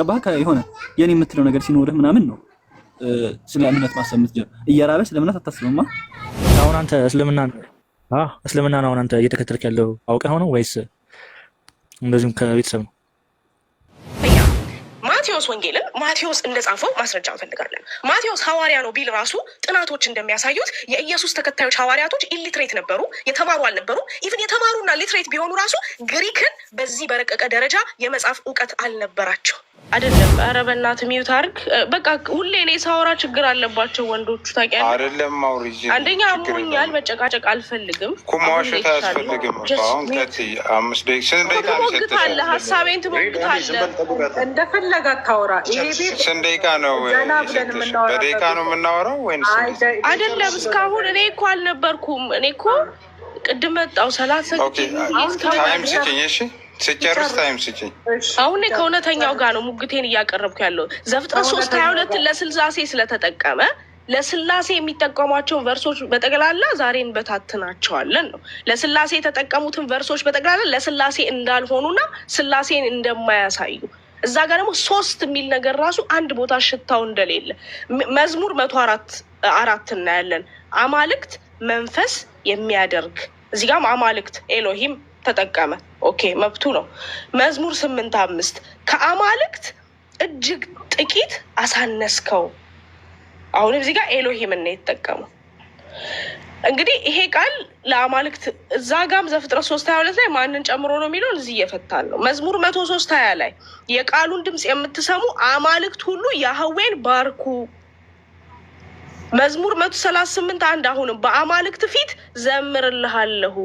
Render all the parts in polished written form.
ገባህ? የሆነ የኔ የምትለው ነገር ሲኖርህ ምናምን ነው ስለ እምነት ማሰብ የምትጀምር። እየራበህ ስለ እምነት አታስብማ። አሁን አንተ እስልምናን አሁን አንተ እየተከተልክ ያለው አውቀህ ነው ወይስ እንደዚሁም ከቤተሰብ ነው? ማቴዎስ ወንጌልን ማቴዎስ እንደጻፈው ማስረጃ እንፈልጋለን። ማቴዎስ ሐዋርያ ነው ቢል ራሱ ጥናቶች እንደሚያሳዩት የኢየሱስ ተከታዮች ሐዋርያቶች ኢሊትሬት ነበሩ፣ የተማሩ አልነበሩ። ኢቭን የተማሩና ሊትሬት ቢሆኑ ራሱ ግሪክን በዚህ በረቀቀ ደረጃ የመጻፍ እውቀት አልነበራቸው። አይደለም። ኧረ በእናትህ ሚዩት አድርግ። በቃ ሁሌ እኔ ሳወራ ችግር አለባቸው ወንዶቹ ታውቂያለሽ። አይደለም አውሪጂ አንደኛ አሞኛል፣ መጨቃጨቅ አልፈልግም። ኩማሽታ አያስፈልግም። አሁን ከቲ 5 ደቂቃ ትሞግታለህ፣ ሀሳቤን ትሞግታለህ፣ እንደፈለጋት ታወራ። ይሄ ቤት ስንት ደቂቃ ነው? በደቂቃ ነው የምናወራው ወይንስ አይደለም? እስካሁን እኔ እኮ አልነበርኩም። እኔ እኮ ቅድም መጣሁ 30 ታይም ስጭኝ። እሺ ስጨርስ ታይም ስጭኝ። አሁን ከእውነተኛው ጋር ነው ሙግቴን እያቀረብኩ ያለው። ዘፍጥረት 3:22 ለስላሴ ስለተጠቀመ ለስላሴ የሚጠቀሟቸውን ቨርሶች በጠቅላላ ዛሬ እንበታትናቸዋለን ነው። ለስላሴ የተጠቀሙትን ቨርሶች በጠቅላላ ለስላሴ እንዳልሆኑና ስላሴን እንደማያሳዩ እዛ ጋር ደግሞ 3 የሚል ነገር ራሱ አንድ ቦታ ሽታው እንደሌለ መዝሙር 104 እናያለን። አማልክት መንፈስ የሚያደርግ እዚህ ጋር አማልክት ኤሎሂም ተጠቀመ። ኦኬ መብቱ ነው። መዝሙር 8:5 ከአማልክት እጅግ ጥቂት አሳነስከው። አሁን እዚህ ጋር ኤሎሂም ነው የተጠቀመው። እንግዲህ ይሄ ቃል ለአማልክት እዛ ጋም ዘፍጥረት 3:22 ላይ ማንን ጨምሮ ነው የሚለውን እዚህ እየፈታን ነው። መዝሙር 103:20 ላይ የቃሉን ድምፅ የምትሰሙ አማልክት ሁሉ ያህዌን ባርኩ። መዝሙር 138:1 አሁንም በአማልክት ፊት ዘምርልሃለሁ።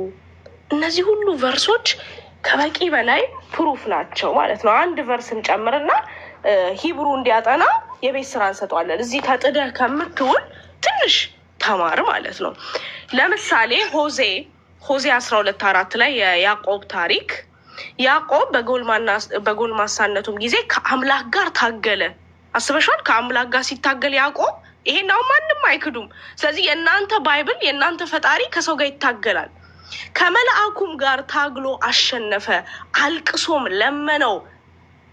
እነዚህ ሁሉ ቨርሶች ከበቂ በላይ ፕሩፍ ናቸው ማለት ነው። አንድ ቨርስን ጨምርና ሂብሩ እንዲያጠና የቤት ስራ እንሰጠዋለን። እዚህ ተጥደህ ከምትውል ትንሽ ተማር ማለት ነው። ለምሳሌ ሆዜ 12:4 ላይ የያዕቆብ ታሪክ፣ ያዕቆብ በጎልማሳነቱም ጊዜ ከአምላክ ጋር ታገለ። አስበሻል? ከአምላክ ጋር ሲታገል ያዕቆብ ይሄን አሁን ማንም አይክዱም። ስለዚህ የእናንተ ባይብል የእናንተ ፈጣሪ ከሰው ጋር ይታገላል። ከመልአኩም ጋር ታግሎ አሸነፈ፣ አልቅሶም ለመነው፣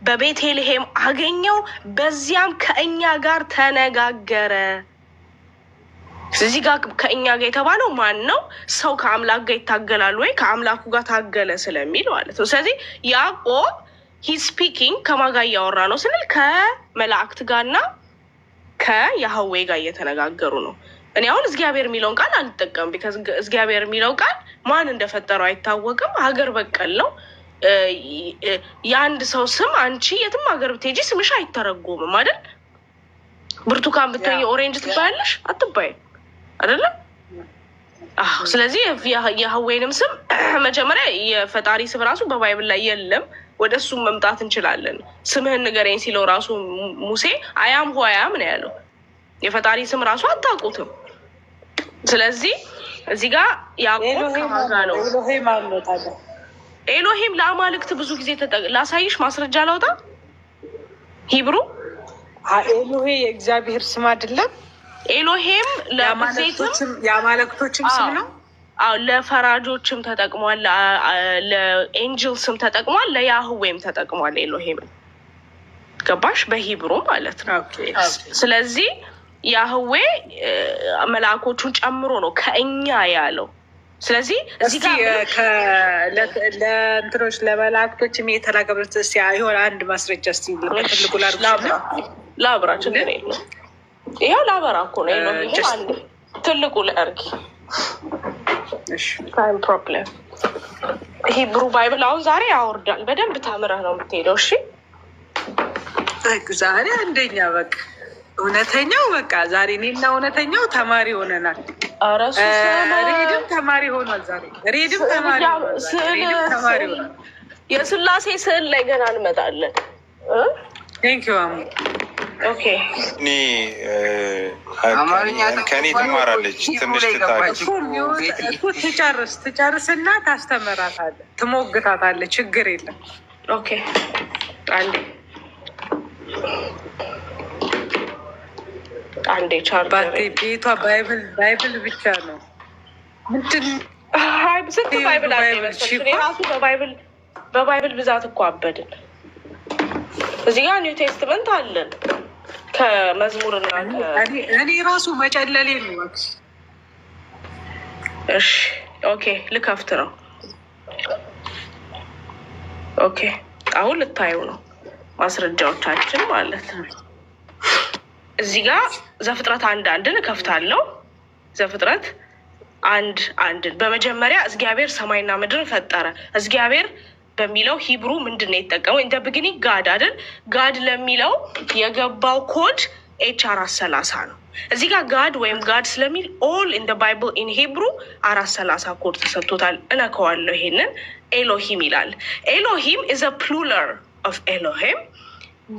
በቤተልሔም አገኘው፣ በዚያም ከእኛ ጋር ተነጋገረ። እዚህ ጋር ከእኛ ጋር የተባለው ማን ነው? ሰው ከአምላክ ጋር ይታገላል ወይ? ከአምላኩ ጋር ታገለ ስለሚል ማለት ነው። ስለዚህ ያዕቆብ ስፒኪንግ ከማን ጋር እያወራ ነው ስንል ከመላእክት ጋርና ከያህዌ ጋር እየተነጋገሩ ነው። እኔ አሁን እግዚአብሔር የሚለውን ቃል አልጠቀምም። ቢካዝ እግዚአብሔር የሚለው ቃል ማን እንደፈጠረው አይታወቅም። ሀገር በቀል ነው። የአንድ ሰው ስም አንቺ የትም ሀገር ብትሄጂ ስምሽ አይተረጎምም አይደል? ብርቱካን ብትሆኚ ኦሬንጅ ትባያለሽ? አትባይም አይደለም? ስለዚህ የያህዌንም ስም መጀመሪያ የፈጣሪ ስም ራሱ በባይብል ላይ የለም። ወደ እሱም መምጣት እንችላለን። ስምህን ንገረኝ ሲለው ራሱ ሙሴ አያም ሆያም ነው ያለው። የፈጣሪ ስም ራሱ አታውቁትም። ስለዚህ እዚህ ጋር ያዕቆብ ከማጋ ነው። ኤሎሂም ለአማልክት ብዙ ጊዜ ላሳይሽ ማስረጃ ላውጣ። ሂብሩ ኤሎሄ የእግዚአብሔር ስም አይደለም። ኤሎሄም የአማልክቶችም ስም ነው። አዎ ለፈራጆችም ተጠቅሟል፣ ለኤንጅል ስም ተጠቅሟል፣ ለያህዌም ተጠቅሟል። ኤሎሄም ገባሽ? በሂብሩ ማለት ነው። ስለዚህ ያህዌ መልአኮቹን ጨምሮ ነው ከእኛ ያለው። ስለዚህ እዚህ ጋር ለእንትኖች ለመላእክቶችም የተናገሩት የሆነ አንድ ማስረጃ እስቲ ልፈልጉ ላብራ ችግር የለም። ይኸው ላበራ እኮ ነው። ይሄ አንድ ትልቁ ለእርጊ ታይም ፕሮብሌም ሂብሩ ባይብል አሁን ዛሬ ያወርዳል። በደንብ ተምረህ ነው የምትሄደው። እሺ ዛሬ አንደኛ በቃ እውነተኛው በቃ ዛሬ እኔና እውነተኛው ተማሪ ሆነናል። ሬድም ተማሪ ሆኗል። ዛሬ ሬድም ተማሪ ሆኗል። የስላሴ ስዕል ላይ ገና እንመጣለን። ቴንኪው አሙ። ኦኬ ከኔ ትማራለች ትንሽ ትጨርስና ታስተምራታለህ፣ ትሞግታታለህ። ችግር የለም። ኦኬ አንዴ ቻርጀር ቤቷ ባይብል ብቻ ነው። ምንድን ስንት ባይብል አለ? ራሱ በባይብል ብዛት እኮ አበድን። እዚህ ጋር ኒው ቴስትመንት አለን ከመዝሙርና እኔ ራሱ መጨለሌ ነው። እሺ ኦኬ ልከፍት ነው። ኦኬ አሁን ልታዩ ነው ማስረጃዎቻችን ማለት ነው። እዚህ ጋር ዘፍጥረት 1:1 እከፍታለሁ። ዘፍጥረት 1:1 በመጀመሪያ እግዚአብሔር ሰማይና ምድርን ፈጠረ። እግዚአብሔር በሚለው ሂብሩ ምንድነው የተጠቀመው? ኢን ዘ ቢጊኒንግ ጋድ አይደል? ጋድ ለሚለው የገባው ኮድ H430 ነው። እዚህ ጋር ጋድ ወይም ጋድ ስለሚል ኦል ኢን ዘ ባይብል ኢን ሂብሩ 430 ኮድ ተሰጥቶታል። እነከዋለሁ። ይሄንን ኤሎሂም ይላል። ኤሎሂም is a plural of Elohim,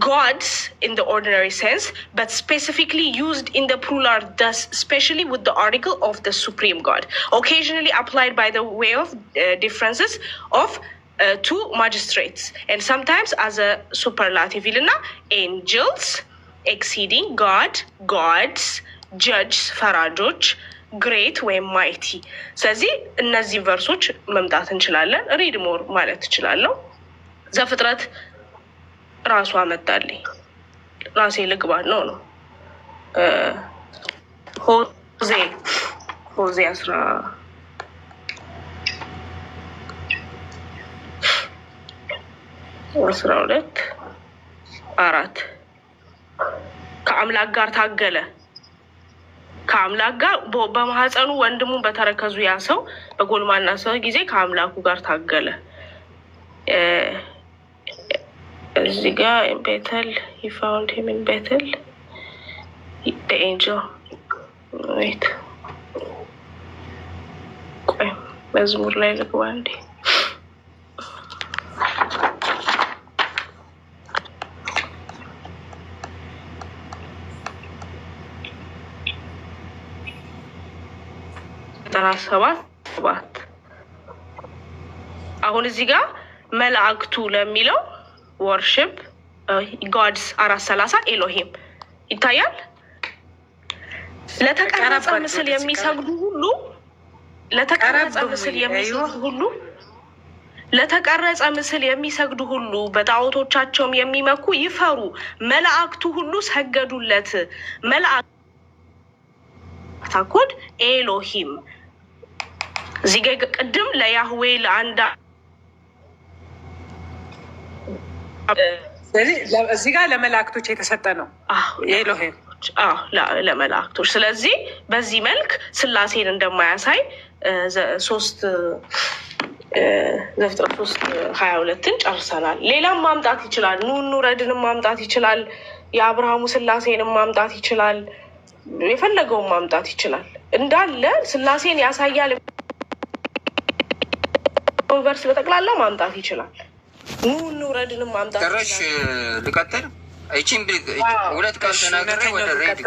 gods in the ordinary sense, but specifically used in the plural, thus especially with the article of the supreme God, occasionally applied by the way of differences of two magistrates, and sometimes as a superlative ilna angels, exceeding God, gods, judges, ፈራጆች great ወይም mighty። ስለዚህ እነዚህ ቨርሶች መምጣት እንችላለን። ሪድ ሞር ማለት ትችላለሁ። ዘፍጥረት ራሱ አመጣልኝ። ራሴ ልግባ ነው ሆዜ 12:4 ከአምላክ ጋር ታገለ። ከአምላክ ጋር በማህፀኑ ወንድሙን በተረከዙ ያ ሰው በጎልማና ሰው ጊዜ ከአምላኩ ጋር ታገለ። እዚህ ጋር ቤተል he found him in Bethel, the angel. wait ቆይ መዝሙር ላይ ልግባ እንዴ። ሰባት አሁን እዚህ ጋር መላእክቱ ለሚለው worship gods 430 ኤሎሂም ይታያል። ለተቀረጸ ምስል የሚሰግዱ ሁሉ ለተቀረጸ ምስል የሚሰግዱ ሁሉ በጣዖቶቻቸውም የሚመኩ ይፈሩ፣ መላእክቱ ሁሉ ሰገዱለት። መላእክት ኮድ ኤሎሂም። እዚህ ጋር ቅድም ለያህዌ ለአንዳ እዚህ ጋር ለመላእክቶች የተሰጠ ነው የኤሎሂም ለመላእክቶች። ስለዚህ በዚህ መልክ ስላሴን እንደማያሳይ ዘፍጥረት 3:22 ጨርሰናል። ሌላም ማምጣት ይችላል። ኑረድንም ማምጣት ይችላል። የአብርሃሙ ስላሴንም ማምጣት ይችላል። የፈለገውን ማምጣት ይችላል። እንዳለ ስላሴን ያሳያል ቨርስ በጠቅላላ ማምጣት ይችላል። ኑረድንም ማምጣት ይችላል። ልቀጥል። እቺን ሁለት ቃል ተናግሬ ወደ ሬድ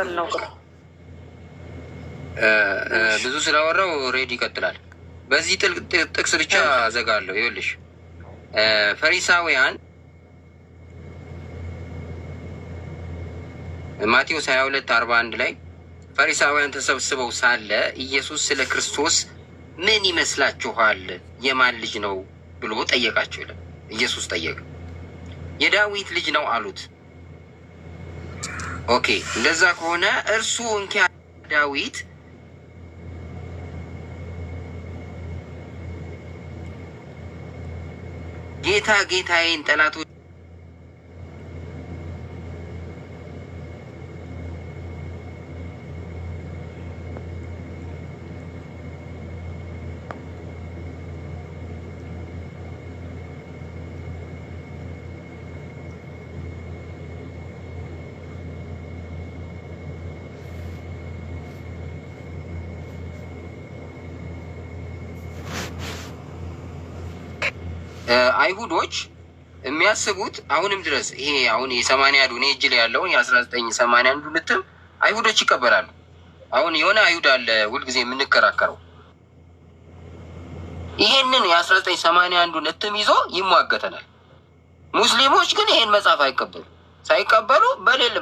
ብዙ ስላወራው ሬድ ይቀጥላል። በዚህ ጥቅስ ብቻ ዘጋለሁ። ይኸውልሽ ፈሪሳውያን ማቴዎስ 22:41 ላይ ፈሪሳውያን ተሰብስበው ሳለ ኢየሱስ ስለ ክርስቶስ ምን ይመስላችኋል? የማን ልጅ ነው ብሎ ጠየቃቸው ይላል። ኢየሱስ ጠየቀ። የዳዊት ልጅ ነው አሉት። ኦኬ እንደዛ ከሆነ እርሱ እንኪያ ዳዊት ጌታ ጌታዬን ጠላቶች አይሁዶች የሚያስቡት አሁንም ድረስ ይሄ አሁን የ80 እኔ እጅ ላይ ያለውን የ1981 ልትም አይሁዶች ይቀበላሉ። አሁን የሆነ አይሁድ አለ ሁልጊዜ የምንከራከረው ይሄንን የ1981 ልትም ይዞ ይሟገተናል። ሙስሊሞች ግን ይሄን መጽሐፍ አይቀበሉ። ሳይቀበሉ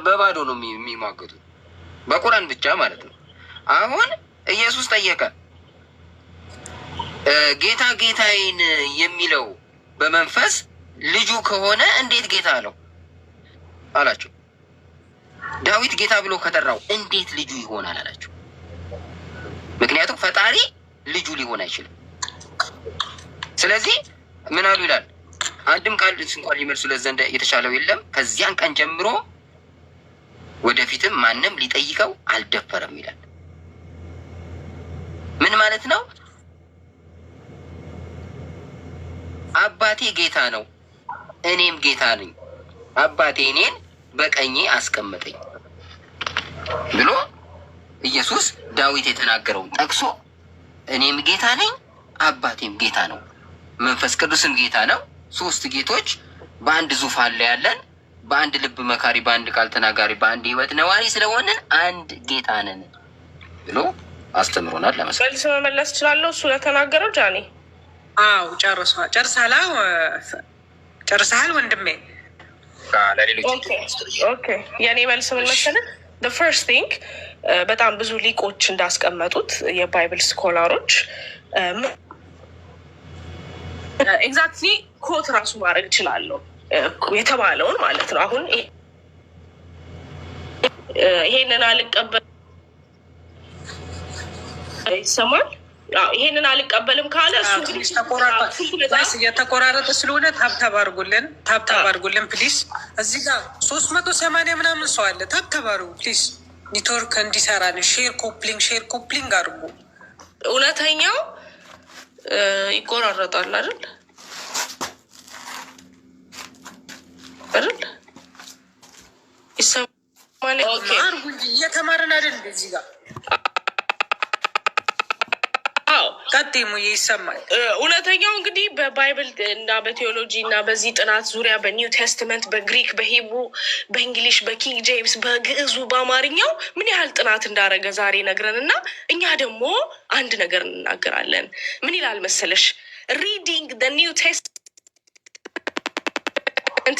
በባዶ ነው የሚሟገቱት፣ በቁርአን ብቻ ማለት ነው። አሁን ኢየሱስ ጠየቀ፣ ጌታ ጌታዬን የሚለው በመንፈስ ልጁ ከሆነ እንዴት ጌታ አለው? አላቸው። ዳዊት ጌታ ብሎ ከጠራው እንዴት ልጁ ይሆናል አላቸው። ምክንያቱም ፈጣሪ ልጁ ሊሆን አይችልም። ስለዚህ ምን አሉ ይላል፣ አንድም ቃል እንኳን ሊመልሱለት ዘንድ የተቻለው የለም። ከዚያን ቀን ጀምሮ ወደፊትም ማንም ሊጠይቀው አልደፈረም ይላል። ምን ማለት ነው? አባቴ ጌታ ነው፣ እኔም ጌታ ነኝ። አባቴ እኔን በቀኜ አስቀመጠኝ ብሎ ኢየሱስ ዳዊት የተናገረውን ጠቅሶ እኔም ጌታ ነኝ፣ አባቴም ጌታ ነው፣ መንፈስ ቅዱስም ጌታ ነው፣ ሶስት ጌቶች በአንድ ዙፋን ላይ ያለን፣ በአንድ ልብ መካሪ፣ በአንድ ቃል ተናጋሪ፣ በአንድ ሕይወት ነዋሪ ስለሆንን አንድ ጌታ ነን ብሎ አስተምሮናል። ለምሳሌ መልስ መመለስ እችላለሁ እሱ ለተናገረው ጃኒ? አዎ ጨርሰሃል ወንድሜ። ኦኬ የእኔ መልስ ምን መሰለህ? the first thing በጣም ብዙ ሊቆች እንዳስቀመጡት የባይብል ስኮላሮች ኤግዛክትሊ ኮት ራሱ ማድረግ እችላለሁ የተባለውን ማለት ነው። አሁን ይሄንን አልቀበልም ይሰማል። ይሄንን አልቀበልም ካለ እሱ የተቆራረጠ ስለሆነ ታብታብ አድርጉልን ፕሊስ። እዚህ ጋር 380 ምናምን ሰው አለ። ታብታብ አድርጉ ፕሊስ፣ ኔትወርክ እንዲሰራ ነው። ሼር ኮፕሊንግ አድርጉ። እውነተኛው ይቆራረጣል አይደል? ይሰማል። አድርጉ እንጂ እየተማርን አይደል? እዚህ ጋር ቀጥሙ ይሰማል። እውነተኛው እንግዲህ በባይብል እና በቴዎሎጂ እና በዚህ ጥናት ዙሪያ በኒው ቴስትመንት፣ በግሪክ፣ በሂብሩ፣ በእንግሊሽ፣ በኪንግ ጄምስ፣ በግዕዙ፣ በአማርኛው ምን ያህል ጥናት እንዳደረገ ዛሬ ነግረን እና እኛ ደግሞ አንድ ነገር እንናገራለን። ምን ይላል መሰለሽ? reading the New Testament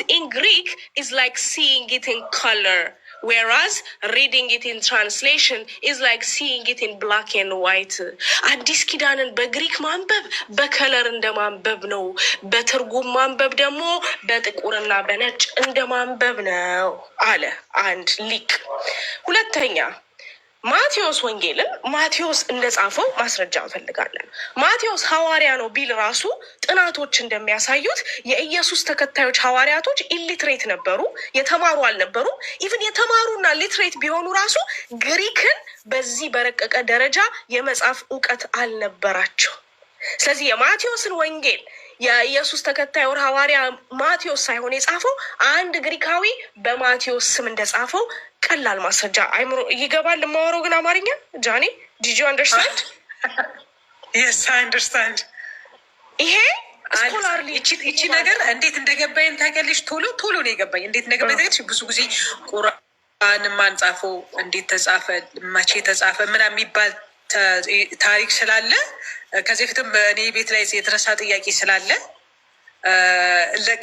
in Greek is like seeing it in color, whereas reading it in translation is like seeing it in black and white. አዲስ ኪዳንን በግሪክ ማንበብ በከለር እንደ ማንበብ ነው። በትርጉም ማንበብ ደግሞ በጥቁርና በነጭ እንደ ማንበብ ነው አለ አንድ ሊቅ። ሁለተኛ ማቴዎስ ወንጌልን ማቴዎስ እንደጻፈው ማስረጃ እንፈልጋለን። ማቴዎስ ሐዋርያ ነው ቢል ራሱ ጥናቶች እንደሚያሳዩት የኢየሱስ ተከታዮች ሐዋርያቶች ኢሊትሬት ነበሩ፣ የተማሩ አልነበሩ። ኢቭን የተማሩና ሊትሬት ቢሆኑ ራሱ ግሪክን በዚህ በረቀቀ ደረጃ የመጻፍ እውቀት አልነበራቸው። ስለዚህ የማቴዎስን ወንጌል የኢየሱስ ተከታይ ወር ሐዋርያ ማቴዎስ ሳይሆን የጻፈው አንድ ግሪካዊ በማቴዎስ ስም እንደጻፈው ቀላል ማስረጃ አይምሮ ይገባል። ለማወራው ግን አማርኛ ጃኒ ዲድ ዩ አንደርስታንድ? የስ አይ አንደርስታንድ። ይሄ ስኮላርሊ እቺ ነገር እንዴት እንደገባኝ ታውቂያለሽ? ቶሎ ነው የገባኝ። እንዴት እንደገባኝ ታውቂያለሽ? ብዙ ጊዜ ቁርአን ማንጻፈው እንዴት ተጻፈ፣ መቼ ተጻፈ ምናምን የሚባል ታሪክ ስላለ ከዚህ ፊትም እኔ ቤት ላይ የተነሳ ጥያቄ ስላለ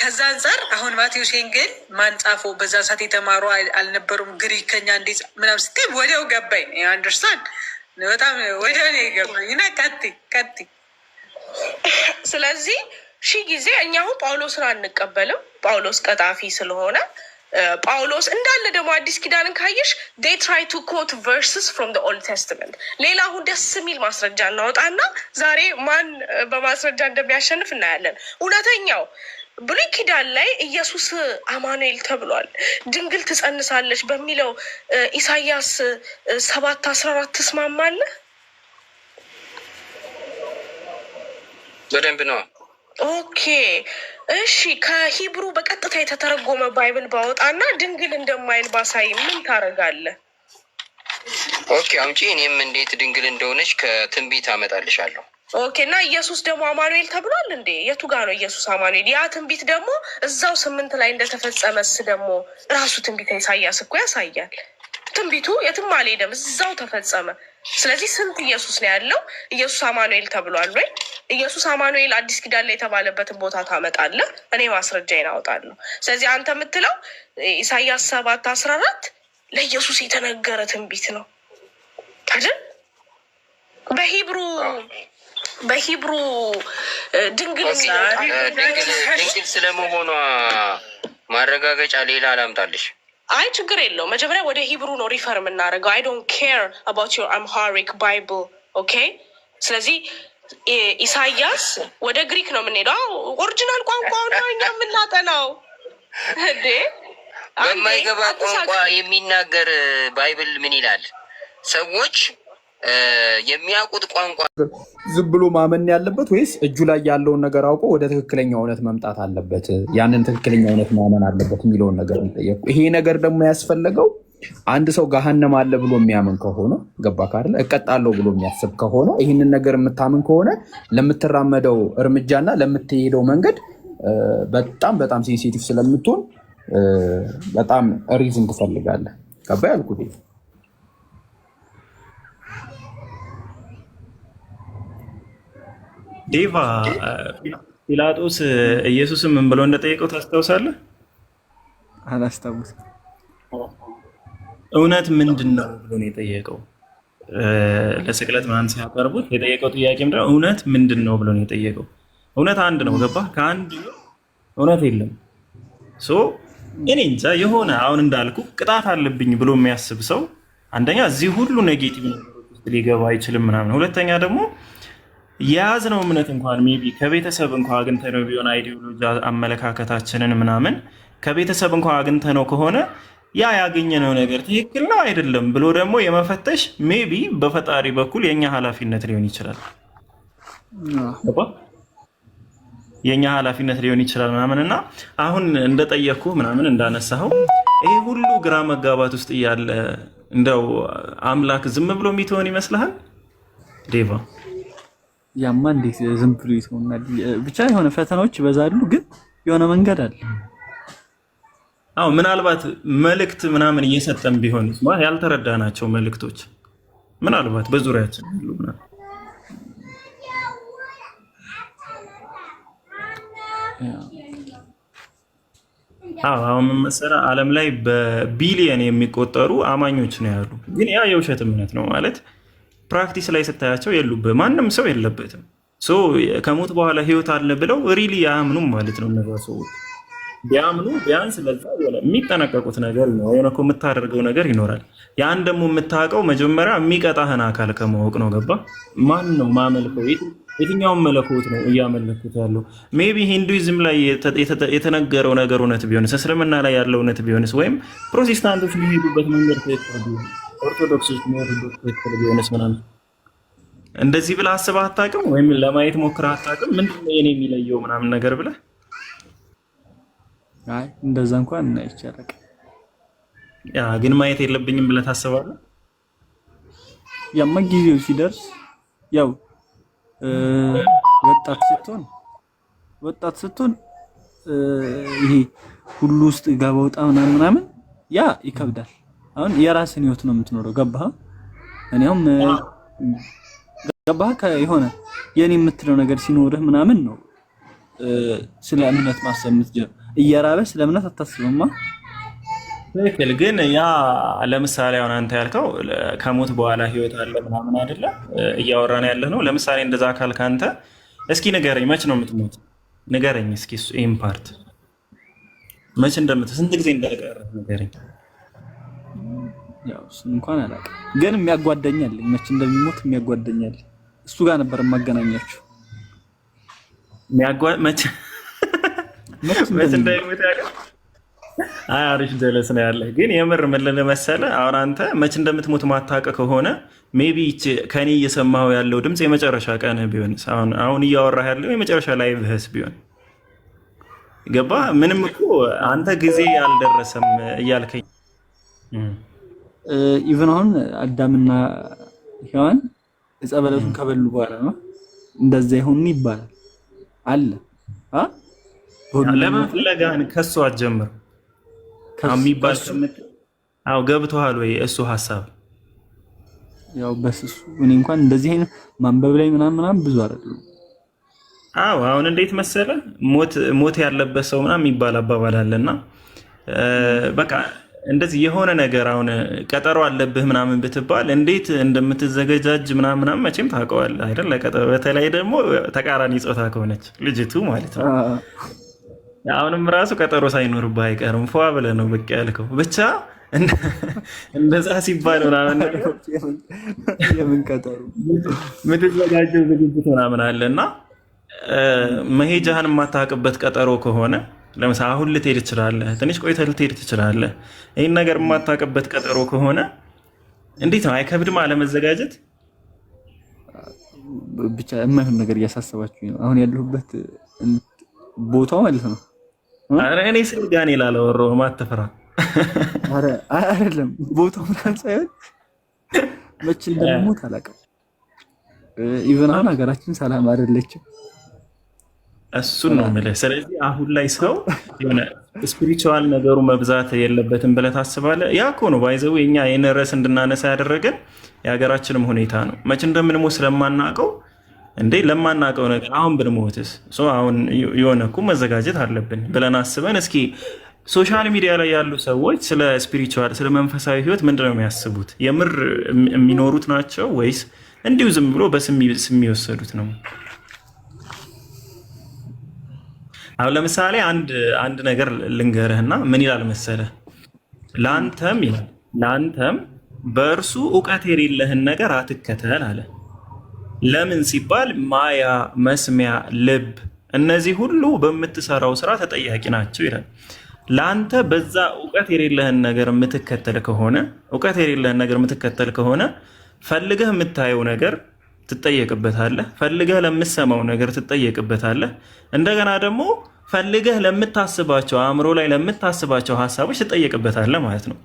ከዛ አንጻር አሁን ማቴዎስ ወንጌል ማን ጻፈው? በዛ ሰዓት የተማሩ አልነበሩም ግሪከኛ እንዴት ምናምን ስትይ ወዲያው ገባኝ። አንደርስታንድ በጣም ወዲያው ነው የገባኝ። እና ቀጥ ስለዚህ ሺህ ጊዜ እኛ አሁን ጳውሎስን አንቀበልም። ጳውሎስ ቀጣፊ ስለሆነ ጳውሎስ እንዳለ ደግሞ አዲስ ኪዳንን ካየሽ they try to quote verses from the Old Testament። ሌላ አሁን ደስ የሚል ማስረጃ እናወጣና ዛሬ ማን በማስረጃ እንደሚያሸንፍ እናያለን። እውነተኛው ብሉይ ኪዳን ላይ ኢየሱስ አማኑኤል ተብሏል። ድንግል ትጸንሳለች በሚለው ኢሳያስ 7:14 ትስማማለህ? በደንብ ነው። ኦኬ እሺ፣ ከሂብሩ በቀጥታ የተተረጎመ ባይብል ባወጣና ድንግል እንደማይል ባሳይ ምን ታደርጋለህ? ኦኬ አምጪ፣ እኔም እንዴት ድንግል እንደሆነች ከትንቢት አመጣልሻለሁ። ኦኬ እና ኢየሱስ ደግሞ አማኑኤል ተብሏል እንዴ? የቱ ጋር ነው ኢየሱስ አማኑኤል? ያ ትንቢት ደግሞ እዛው 8 ላይ እንደተፈጸመስ ደግሞ ራሱ ትንቢተ ኢሳያስ እኮ ያሳያል። ትንቢቱ የትም አልሄደም፣ እዛው ተፈጸመ። ስለዚህ ስንት ኢየሱስ ነው ያለው? ኢየሱስ አማኑኤል ተብሏል ወይ? ኢየሱስ አማኑኤል አዲስ ኪዳን ላይ የተባለበትን ቦታ ታመጣለህ፣ እኔ ማስረጃዬን አወጣለሁ። ስለዚህ አንተ የምትለው ኢሳያስ 7:14 ለኢየሱስ የተነገረ ትንቢት ነው አይደል? በሂብሩ ድንግል ስለመሆኗ ማረጋገጫ ሌላ አላምጣልሽ። አይ ችግር የለው። መጀመሪያ ወደ ሂብሩ ነው ሪፈር የምናደርገው። አይ ዶንት ኬር አባውት ዮር አምሃሪክ ባይብል ኦኬ። ስለዚህ ኢሳያስ ወደ ግሪክ ነው የምንሄደው። ኦሪጂናል ቋንቋው ነው እኛ የምናጠናው እንዴ። በማይገባ ቋንቋ የሚናገር ባይብል ምን ይላል? ሰዎች የሚያውቁት ቋንቋ ዝም ብሎ ማመን ያለበት ወይስ እጁ ላይ ያለውን ነገር አውቆ ወደ ትክክለኛ እውነት መምጣት አለበት? ያንን ትክክለኛ እውነት ማመን አለበት የሚለውን ነገር ጠየቁ። ይሄ ነገር ደግሞ ያስፈለገው አንድ ሰው ገሃነም አለ ብሎ የሚያምን ከሆነ ገባ ካለ እቀጣለሁ ብሎ የሚያስብ ከሆነ ይህንን ነገር የምታምን ከሆነ ለምትራመደው እርምጃና ለምትሄደው መንገድ በጣም ሴንሲቲቭ ስለምትሆን በጣም ሪዝን ትፈልጋለህ። ገባ ያልኩት ዴቫ ጲላጦስ ኢየሱስን ምን ብሎ እንደጠየቀው ታስታውሳለህ? አላስታውስም። እውነት ምንድን ነው ብሎ ነው የጠየቀው። ለስቅለት ምናምን ሲያቀርቡት የጠየቀው ጥያቄ ምንድን ነው? እውነት ምንድን ነው ብሎ ነው የጠየቀው። እውነት አንድ ነው። ገባህ? ከአንድ እውነት የለም። እኔ እንጃ የሆነ አሁን እንዳልኩ ቅጣት አለብኝ ብሎ የሚያስብ ሰው አንደኛ እዚህ ሁሉ ኔጌቲቭ ነገሮች ውስጥ ሊገባ አይችልም ምናምን። ሁለተኛ ደግሞ የያዝነው እምነት እንኳን ሜይ ቢ ከቤተሰብ እንኳን አግኝተነው ቢሆን አይዲዮሎጂ አመለካከታችንን ምናምን ከቤተሰብ እንኳን አግኝተነው ከሆነ ያ ያገኘነው ነገር ትክክል ነው አይደለም ብሎ ደግሞ የመፈተሽ ሜይ ቢ በፈጣሪ በኩል የኛ ኃላፊነት ሊሆን ይችላል። የኛ ኃላፊነት ሊሆን ይችላል ምናምን እና አሁን እንደጠየቅኩ ምናምን እንዳነሳኸው ይሄ ሁሉ ግራ መጋባት ውስጥ እያለ እንደው አምላክ ዝም ብሎ የሚተወን ይመስልሃል ዴቫ? ያማ እንዴት ዝም ብሎ ይተውናል? ብቻ የሆነ ፈተናዎች ይበዛሉ፣ ግን የሆነ መንገድ አለ። አዎ ምናልባት መልእክት ምናምን እየሰጠን ቢሆን ያልተረዳናቸው መልእክቶች ምናልባት በዙሪያችን ያሉ ምናምን አሁን መሰራ ዓለም ላይ በቢሊየን የሚቆጠሩ አማኞች ነው ያሉ። ግን ያ የውሸት እምነት ነው ማለት ፕራክቲስ ላይ ስታያቸው የሉበት ማንም ሰው የለበትም። ከሞት በኋላ ህይወት አለ ብለው ሪሊ አያምኑም ማለት ነው። እነዛ ሰዎች ቢያምኑ ቢያንስ ለዛ የሚጠነቀቁት ነገር ነው። የሆነ እኮ የምታደርገው ነገር ይኖራል። ያን ደግሞ የምታውቀው መጀመሪያ የሚቀጣህን አካል ከማወቅ ነው። ገባ? ማን ነው ማመልከው? የትኛውን መለኮት ነው እያመለኩት ያለው? ሜይ ቢ ሂንዱይዝም ላይ የተነገረው ነገር እውነት ቢሆንስ፣ እስልምና ላይ ያለው እውነት ቢሆንስ፣ ወይም ፕሮቴስታንቶች የሚሄዱበት መንገድ ትክክል ቢሆን፣ ኦርቶዶክሶች የሚሄዱበት ትክክል ቢሆንስ ምናምን እንደዚህ ብለህ አስበህ አታውቅም? ወይም ለማየት ሞክረህ አታውቅም? ምንድን ነው የኔ የሚለየው ምናምን ነገር ብለህ? አይ እንደዛ እንኳን አይቻልም። ያ ግን ማየት የለብኝም ብለህ ታስባለህ? ያማ ጊዜው ሲደርስ ያው ወጣት ስትሆን ይሄ ሁሉ ውስጥ ገባ ወጣ ምናምን ያ ይከብዳል። አሁን የራስን ህይወት ነው የምትኖረው። ገባህ? እኔም ገባህ የሆነ የኔ የምትለው ነገር ሲኖርህ ምናምን ነው ስለ እምነት ማሰብ የምትጀምር። እየራበህ ስለ እምነት አታስብማ። ትክክል። ግን ያ ለምሳሌ አሁን አንተ ያልከው ከሞት በኋላ ህይወት አለ ምናምን አይደለ እያወራን ያለ ነው። ለምሳሌ እንደዛ አካል ካንተ እስኪ ንገረኝ፣ መች ነው የምትሞት? ንገረኝ እስኪ ይህን ፓርት መች ስንት ጊዜ እንደቀረህ ንገረኝ። ያው እሱን እንኳን አላውቅም፣ ግን የሚያጓደኛል መች እንደሚሞት የሚያጓደኛል። እሱ ጋር ነበር የማገናኛችሁ። መች እንደሚሞት ያውቃል። አሪፍ ጀለስ ነው ያለህ። ግን የምር ምን ልልህ መሰለህ፣ አሁን አንተ መች እንደምትሞት ማታውቅ ከሆነ ሜይ ቢ ከኔ እየሰማሁ ያለው ድምፅ የመጨረሻ ቀንህ ቢሆንስ? አሁን እያወራህ ያለው የመጨረሻ ላይቭህስ ቢሆን? ገባህ? ምንም እኮ አንተ ጊዜ አልደረሰም እያልከኝ ኢቭን አሁን አዳምና ሔዋን ዕፀ በለሱን ከበሉ በኋላ ነው እንደዛ ይሁን ይባላል አለ። ለምን ፍለጋህን ከሱ አትጀምር የሚባል አዎ፣ ገብቶሃል ወይ እሱ ሀሳብ? ያው በስሱ እኔ እንኳን እንደዚህ አይነት ማንበብ ላይ ምናምን ብዙ አይደለም። አዎ አሁን እንዴት መሰለህ ሞት ያለበት ሰው ምናምን የሚባል አባባል አለና በቃ እንደዚህ የሆነ ነገር አሁን ቀጠሮ አለብህ ምናምን ብትባል እንዴት እንደምትዘገጃጅ ምናምን መቼም ታውቀዋለህ አይደል? ለቀጠሮ በተለይ ደግሞ ተቃራኒ ጾታ ከሆነች ልጅቱ ማለት ነው። አሁንም ራሱ ቀጠሮ ሳይኖርብህ አይቀርም ፏ ብለህ ነው ብቅ ያልከው። ብቻ እንደዛ ሲባል ምናምን ነገር የምን ቀጠሮ የምትዘጋጀው ዝግጅት ምናምን አለ እና መሄጃህን የማታውቅበት ቀጠሮ ከሆነ ለምሳሌ አሁን ልትሄድ ትችላለህ፣ ትንሽ ቆይተህ ልትሄድ ትችላለህ። ይህን ነገር የማታውቅበት ቀጠሮ ከሆነ እንዴት ነው አይከብድም አለመዘጋጀት? ብቻ የማይሆን ነገር እያሳሰባችሁ ነው አሁን ያለሁበት ቦታው ማለት ነው። ኧረ እኔ ስልጋኔ ላላወራሁም አትፍራ። ኧረ አይደለም ቦታው ምናምን ሳይሆን መቼ እንደምሞት አላውቅም። ኢቨን አሁን ሀገራችን ሰላም አይደለችም። እሱን ነው የምልህ። ስለዚህ አሁን ላይ ሰው የሆነ ስፒሪቹዋል ነገሩ መብዛት የለበትም ብለህ ታስባለህ? ያ እኮ ነው ባይዘው የኛ ይህን ርዕስ እንድናነሳ ያደረገን የሀገራችንም ሁኔታ ነው። መቼ እንደምንሞት ስለማናውቀው እንዴ ለማናውቀው ነገር አሁን ብንሞትስ አሁን የሆነ እኮ መዘጋጀት አለብን ብለን አስበን እስኪ ሶሻል ሚዲያ ላይ ያሉ ሰዎች ስለ ስፒሪቹዋል ስለ መንፈሳዊ ህይወት ምንድን ነው የሚያስቡት? የምር የሚኖሩት ናቸው ወይስ እንዲሁ ዝም ብሎ በስም የሚወሰዱት ነው? አሁን ለምሳሌ አንድ ነገር ልንገርህና ምን ይላል መሰለህ? ለአንተም በእርሱ እውቀት የሌለህን ነገር አትከተል አለ። ለምን ሲባል ማያ፣ መስሚያ፣ ልብ እነዚህ ሁሉ በምትሰራው ስራ ተጠያቂ ናቸው ይላል። ለአንተ በዛ እውቀት የሌለህን ነገር የምትከተል ከሆነ ፈልገህ የምታየው ነገር ትጠየቅበታለህ፣ ፈልገህ ለምትሰማው ነገር ትጠየቅበታለህ። እንደገና ደግሞ ፈልገህ ለምታስባቸው አእምሮ ላይ ለምታስባቸው ሀሳቦች ትጠየቅበታለህ ማለት ነው።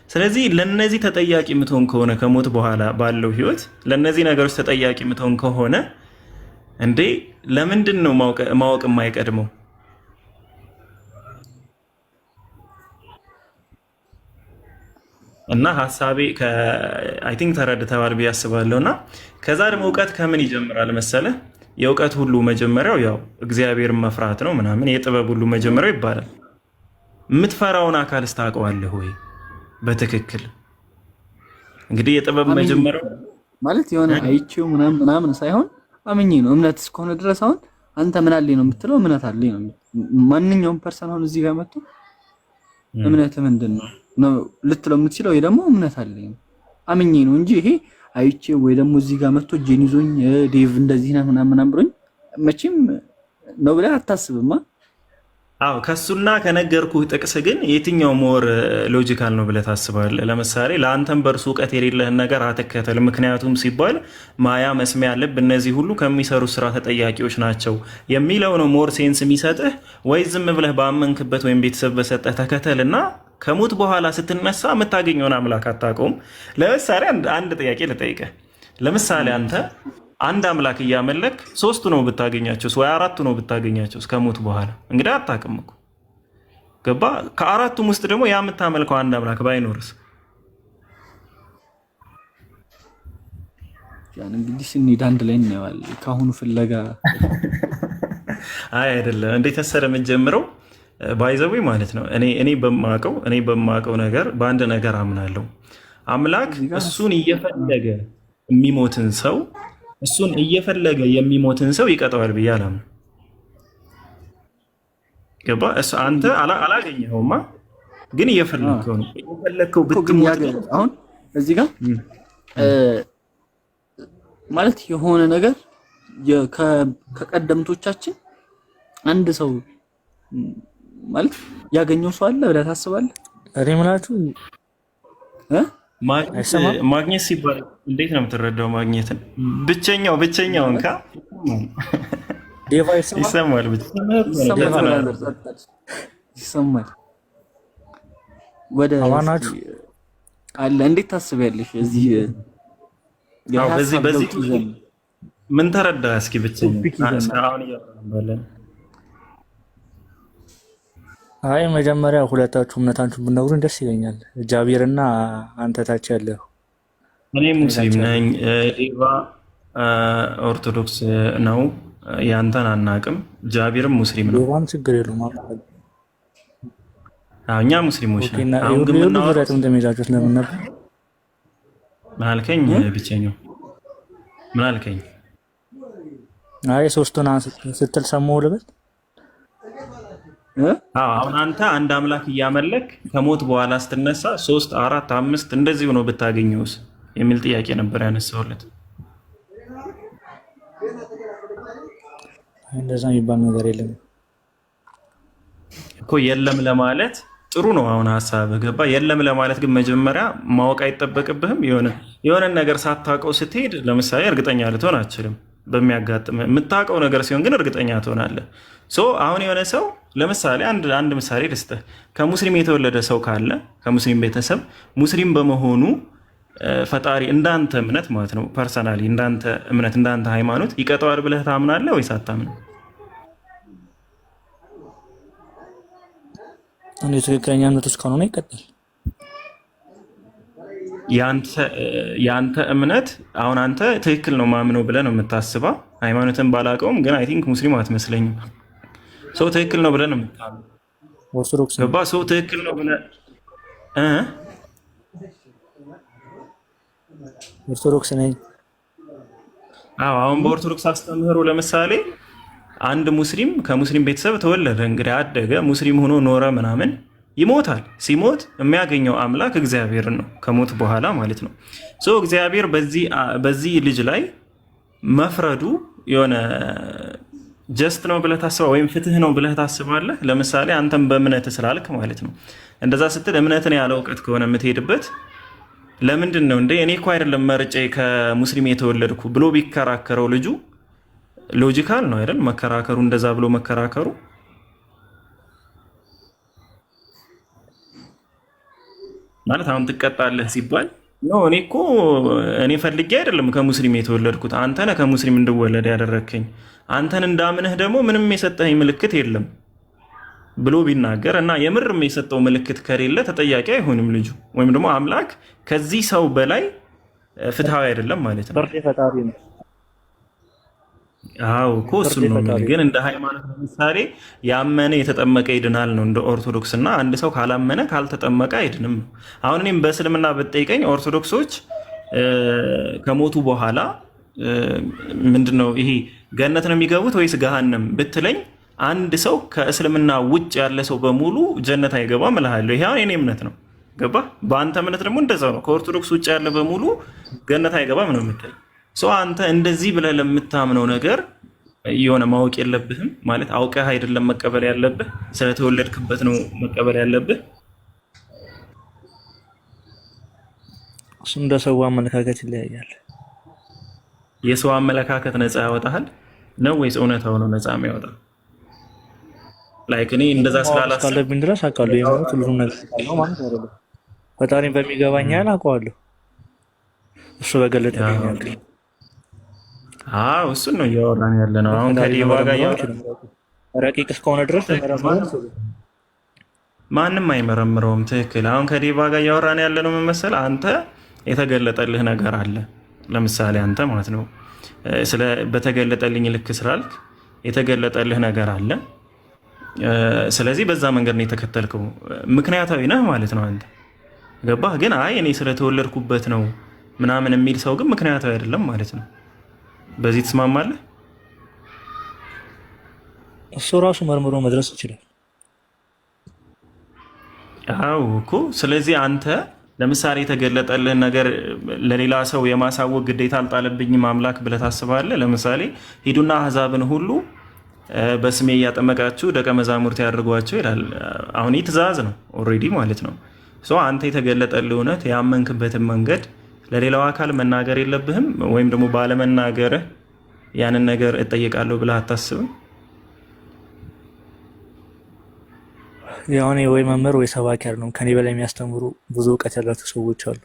ስለዚህ ለነዚህ ተጠያቂ የምትሆን ከሆነ ከሞት በኋላ ባለው ህይወት ለነዚህ ነገሮች ተጠያቂ የምትሆን ከሆነ እንዴ ለምንድን ነው ማወቅ የማይቀድመው? እና ሀሳቤ አይ ቲንክ ተረድተዋል ብዬ አስባለሁ። እና ከዛ ደግሞ እውቀት ከምን ይጀምራል መሰለህ? የእውቀት ሁሉ መጀመሪያው ያው እግዚአብሔርን መፍራት ነው ምናምን፣ የጥበብ ሁሉ መጀመሪያው ይባላል። የምትፈራውን አካልስ ታውቀዋለህ ወይ በትክክል? እንግዲህ የጥበብ መጀመሪያው ማለት የሆነ አይቼው ምናምን ሳይሆን አምኜ ነው። እምነት እስከሆነ ድረስ አሁን አንተ ምን አለኝ ነው የምትለው? እምነት አለኝ ነው። ማንኛውም ፐርሰን አሁን እዚህ ጋር መጥቶ እምነት ምንድን ነው ልትለው የምትችለው? ወይ ደግሞ እምነት አለኝ አምኜ ነው እንጂ ይሄ አይቼ ወይ ደግሞ እዚህ ጋር መጥቶ እጄን ይዞኝ ዴቭ እንደዚህ ነው ምናምን ብሎኝ መቼም ነው ብለህ አታስብማ። አዎ ከሱና ከነገርኩህ ጥቅስ ግን የትኛው ሞር ሎጂካል ነው ብለህ ታስባለህ? ለምሳሌ ለአንተም በእርሱ እውቀት የሌለህን ነገር አትከተል፣ ምክንያቱም ሲባል ማያ፣ መስሚያ፣ ልብ እነዚህ ሁሉ ከሚሰሩ ስራ ተጠያቂዎች ናቸው የሚለው ነው ሞር ሴንስ የሚሰጥህ? ወይ ዝም ብለህ ባመንክበት ወይም ቤተሰብ በሰጠህ ተከተልና ከሞት በኋላ ስትነሳ የምታገኘውን አምላክ አታውቀውም? ለምሳሌ አንድ ጥያቄ ልጠይቅህ። ለምሳሌ አንተ አንድ አምላክ እያመለክ ሶስቱ ነው ብታገኛቸው ወይ አራቱ ነው ብታገኛቸው ከሞት በኋላ እንግዲህ አታውቅም እኮ ገባ? ከአራቱም ውስጥ ደግሞ ያ የምታመልከው አንድ አምላክ ባይኖርስ? ያን እንግዲህ ስንሄድ አንድ ላይ እናየዋለን። ከአሁኑ ፍለጋ አይ አይደለም። እንዴት መሰለህ የምንጀምረው ባይዘዌ ማለት ነው። እኔ በማውቀው ነገር በአንድ ነገር አምናለሁ። አምላክ እሱን እየፈለገ የሚሞትን ሰው ይቀጠዋል ብዬ አላምንም። ገባ? አንተ አላገኘኸውማ፣ ግን እየፈለግከው ነው። እየፈለግከው ብትሞት አሁን እዚህ ጋር ማለት የሆነ ነገር ከቀደምቶቻችን አንድ ሰው ማለት ያገኘው ሰው አለ ብለህ ታስባለህ? እኔ ምናችሁ ማግኘት ሲባል እንዴት ነው የምትረዳው? ማግኘትን ብቸኛው እንካ ይሰማል ይሰማል። ወደ አማናችሁ አለ እንዴት ታስቢያለሽ? እዚህ በዚህ ምን ተረዳ? እስኪ ብቸኛው አይ መጀመሪያ ሁለታችሁ እምነታችሁን ብትነግሩኝ ደስ ይለኛል። ጃቢርና አንተ ታች ያለው። እኔ ሙስሊም ነኝ፣ ዴቫ ኦርቶዶክስ ነው። ያንተን አናውቅም። ጃቢርም ሙስሊም ነው። ዴቫን ችግር የለውም። እኛ ሙስሊሞች ነን። አሁን ግን ዙሪያ እንደሚይዛችሁት ለምን ነበር? ምን አልከኝ? ብቸኛው ምን አልከኝ? አይ ሶስቱን ስትል ሰማሁ ልበል። አሁን አንተ አንድ አምላክ እያመለክ ከሞት በኋላ ስትነሳ 3 4 5 እንደዚህ ሆኖ ብታገኘውስ የሚል ጥያቄ ነበር ያነሳውለት። እንደዛ የሚባል ነገር የለም እኮ። የለም ለማለት ጥሩ ነው። አሁን ሀሳብህ ገባ። የለም ለማለት ግን መጀመሪያ ማወቅ አይጠበቅብህም? የሆነ ነገር ሳታውቀው ስትሄድ ለምሳሌ እርግጠኛ ልትሆን አትችልም። በሚያጋጥም የምታውቀው ነገር ሲሆን ግን እርግጠኛ ትሆናለህ። አሁን የሆነ ሰው ለምሳሌ አንድ ምሳሌ ልስጥህ። ከሙስሊም የተወለደ ሰው ካለ ከሙስሊም ቤተሰብ ሙስሊም በመሆኑ ፈጣሪ እንዳንተ እምነት ማለት ነው ፐርሰናሊ እንዳንተ እምነት እንዳንተ ሃይማኖት ይቀጠዋል ብለህ ታምናለህ ወይስ አታምንም? እንደ ትክክለኛ እምነት ውስጥ ከሆነ ይቀጥል። ያንተ እምነት አሁን አንተ ትክክል ነው ማምነው ብለህ ነው የምታስበው። ሃይማኖትን ባላውቀውም ግን አይ ቲንክ ሙስሊም አትመስለኝም። ሰው ትክክል ነው ብለህ ነው የምታምነው። ኦርቶዶክስ ገባ? ሰው ትክክል ነው ብለህ ኦርቶዶክስ ነኝ። አሁን በኦርቶዶክስ አስተምህሮ ለምሳሌ አንድ ሙስሊም ከሙስሊም ቤተሰብ ተወለደ፣ እንግዲህ አደገ፣ ሙስሊም ሆኖ ኖረ ምናምን ይሞታል። ሲሞት የሚያገኘው አምላክ እግዚአብሔርን ነው ከሞት በኋላ ማለት ነው። እግዚአብሔር በዚህ ልጅ ላይ መፍረዱ የሆነ ጀስት ነው ብለህ ታስባ ወይም ፍትህ ነው ብለህ ታስባለህ? ለምሳሌ አንተም በእምነት ስላልክ ማለት ነው። እንደዛ ስትል እምነትን ያለ እውቀት ከሆነ የምትሄድበት ለምንድን ነው እንዴ እኔ እኮ አይደለም መርጬ ከሙስሊም የተወለድኩ ብሎ ቢከራከረው ልጁ ሎጂካል ነው አይደል? መከራከሩ እንደዛ ብሎ መከራከሩ ማለት አሁን ትቀጣለህ ሲባል እኔ እኮ እኔ ፈልጌ አይደለም ከሙስሊም የተወለድኩት አንተ ነህ ከሙስሊም እንድወለድ ያደረግከኝ፣ አንተን እንዳምንህ ደግሞ ምንም የሰጠኸኝ ምልክት የለም ብሎ ቢናገር እና የምርም የሰጠው ምልክት ከሌለ ተጠያቂ አይሆንም ልጁ። ወይም ደግሞ አምላክ ከዚህ ሰው በላይ ፍትሃዊ አይደለም ማለት ነው። ፈጣሪ ነው። አዎ እኮ እሱን ነው የሚል። ግን እንደ ሃይማኖት ለምሳሌ ያመነ የተጠመቀ ይድናል ነው እንደ ኦርቶዶክስ። እና አንድ ሰው ካላመነ ካልተጠመቀ አይድንም ነው። አሁን እኔም በእስልምና ብትጠይቀኝ ኦርቶዶክሶች ከሞቱ በኋላ ምንድነው ይሄ ገነት ነው የሚገቡት ወይስ ገሃነም ብትለኝ አንድ ሰው ከእስልምና ውጭ ያለ ሰው በሙሉ ጀነት አይገባም እልሃለሁ። ይሄ የኔ እምነት ነው። ገባ? በአንተ እምነት ደግሞ እንደዛው ነው። ከኦርቶዶክስ ውጭ ያለ በሙሉ ገነት አይገባም ነው የምትለኝ። አንተ እንደዚህ ብለህ ለምታምነው ነገር የሆነ ማወቅ የለብህም ማለት አውቀህ አይደለም መቀበል ያለብህ፣ ስለተወለድክበት ነው መቀበል ያለብህ። እሱ እንደ ሰው አመለካከት ይለያያል። የሰው አመለካከት ነፃ ያወጣሃል ነው ወይስ እውነታው ነው ነፃ የሚያወጣ? ላይክ እኔ እንደዛ ስላላሰብኩኝ ድረስ አውቃለሁ የሞት ሁሉም ነገር ነው ማለት አይደለም። ፈጣሪን በሚገባኝ ያህል አውቀዋለሁ። እሱ በገለጠልኝ ያህል እሱን ነው እያወራን ያለ ነው። አሁን ከዲባ ጋር ረቂቅ እስከሆነ ድረስ ማንም አይመረምረውም። ትክክል። አሁን ከዲባ ጋር እያወራን ያለ ነው መሰለህ። አንተ የተገለጠልህ ነገር አለ። ለምሳሌ አንተ ማለት ነው በተገለጠልኝ ልክ ስላልክ የተገለጠልህ ነገር አለ። ስለዚህ በዛ መንገድ ነው የተከተልከው፣ ምክንያታዊ ነህ ማለት ነው አንተ። ገባህ? ግን አይ እኔ ስለተወለድኩበት ነው ምናምን የሚል ሰው ግን ምክንያታዊ አይደለም ማለት ነው። በዚህ ትስማማለህ? እሱ ራሱ መርምሮ መድረስ ይችላል። አዎ እኮ። ስለዚህ አንተ ለምሳሌ የተገለጠልህን ነገር ለሌላ ሰው የማሳወቅ ግዴታ አልጣለብኝም አምላክ ብለህ ታስባለህ? ለምሳሌ ሂዱና አሕዛብን ሁሉ በስሜ እያጠመቃችሁ ደቀ መዛሙርት ያድርጓቸው ይላል። አሁን ይህ ትእዛዝ ነው ኦልሬዲ ማለት ነው። አንተ የተገለጠልህ እውነት ያመንክበትን መንገድ ለሌላው አካል መናገር የለብህም ወይም ደግሞ ባለመናገርህ ያንን ነገር እጠየቃለሁ ብለህ አታስብም? ያው እኔ ወይ መምህር ወይ ሰባኪ አይደለም። ከኔ በላይ የሚያስተምሩ ብዙ እውቀት ያላቸው ሰዎች አሉ።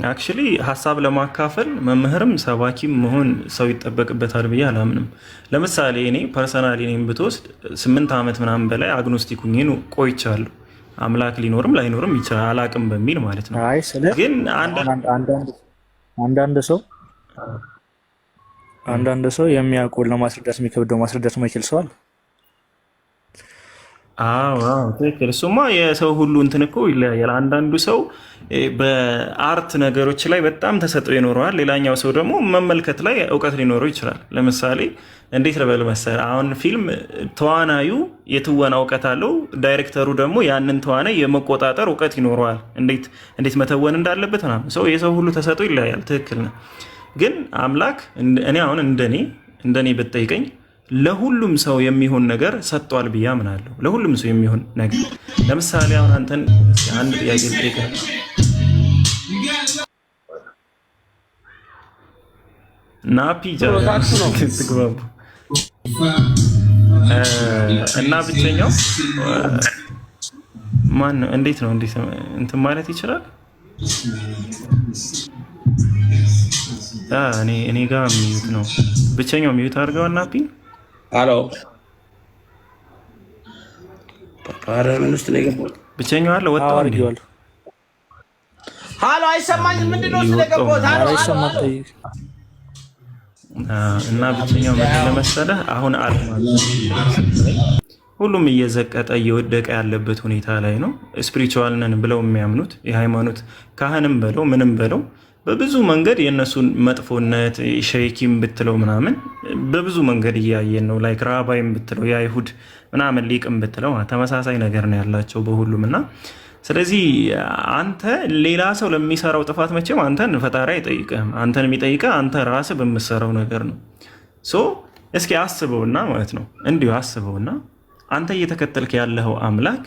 አክቹሊ ሀሳብ ለማካፈል መምህርም ሰባኪም መሆን ሰው ይጠበቅበታል ብዬ አላምንም። ለምሳሌ እኔ ፐርሰናሊ እኔም ብትወስድ 8 ዓመት ምናምን በላይ አግኖስቲክ ሁኜ ቆይቻለሁ። አምላክ ሊኖርም ላይኖርም ይችላል አላቅም በሚል ማለት ነው። ግን አንዳንድ ሰው የሚያውቀውን ለማስረዳት የሚከብደው ማስረዳት ማይችል ሰው አለ። ትክክል። እሱማ የሰው ሁሉ እንትን እኮ ይለያያል። አንዳንዱ ሰው በአርት ነገሮች ላይ በጣም ተሰጥኦ ይኖረዋል። ሌላኛው ሰው ደግሞ መመልከት ላይ እውቀት ሊኖረው ይችላል። ለምሳሌ እንዴት ልበል መሰለህ፣ አሁን ፊልም ተዋናዩ የትወና እውቀት አለው፣ ዳይሬክተሩ ደግሞ ያንን ተዋናይ የመቆጣጠር እውቀት ይኖረዋል፣ እንዴት መተወን እንዳለበት ምናምን። ሰው የሰው ሁሉ ተሰጥኦ ይለያያል። ትክክል ነው። ግን አምላክ እኔ አሁን እንደኔ ብትጠይቀኝ ለሁሉም ሰው የሚሆን ነገር ሰጥቷል ብዬ አምናለሁ። ለሁሉም ሰው የሚሆን ነገር ለምሳሌ አሁን አንተን አንድ ጥያቄ ልጠይቅህ ናፒ ትግባቡ እና ብቸኛው ማን ነው? እንዴት እንትን ማለት ይችላል? እኔ ጋር ሚዩት ነው። ብቸኛው ሚዩት አድርገዋል። ናፒ አሎ ምን ውስጥ ነው የገባሁት? ብቸኛው አለ ወጣው አድርገዋል። ሃሎ አይሰማኝም። ምንድን ነው ስለገባሁት? ሃሎ እና ብቸኛው ምን ለመሰለህ አሁን ሁሉም እየዘቀጠ እየወደቀ ያለበት ሁኔታ ላይ ነው። ስፒሪቹዋል ነን ብለው የሚያምኑት የሃይማኖት ካህንም በለው ምንም በለው በብዙ መንገድ የእነሱን መጥፎነት ሸይኪም ብትለው ምናምን በብዙ መንገድ እያየን ነው። ላይክ ራባይም ብትለው የአይሁድ ምናምን ሊቅም ብትለው ተመሳሳይ ነገር ነው ያላቸው በሁሉም። እና ስለዚህ አንተ ሌላ ሰው ለሚሰራው ጥፋት መቼም አንተን ፈጣሪ አይጠይቅህም። አንተን የሚጠይቅህ አንተ ራስህ በምትሰራው ነገር ነው። እስኪ አስበውና ማለት ነው እንዲሁ አስበውና አንተ እየተከተልክ ያለኸው አምላክ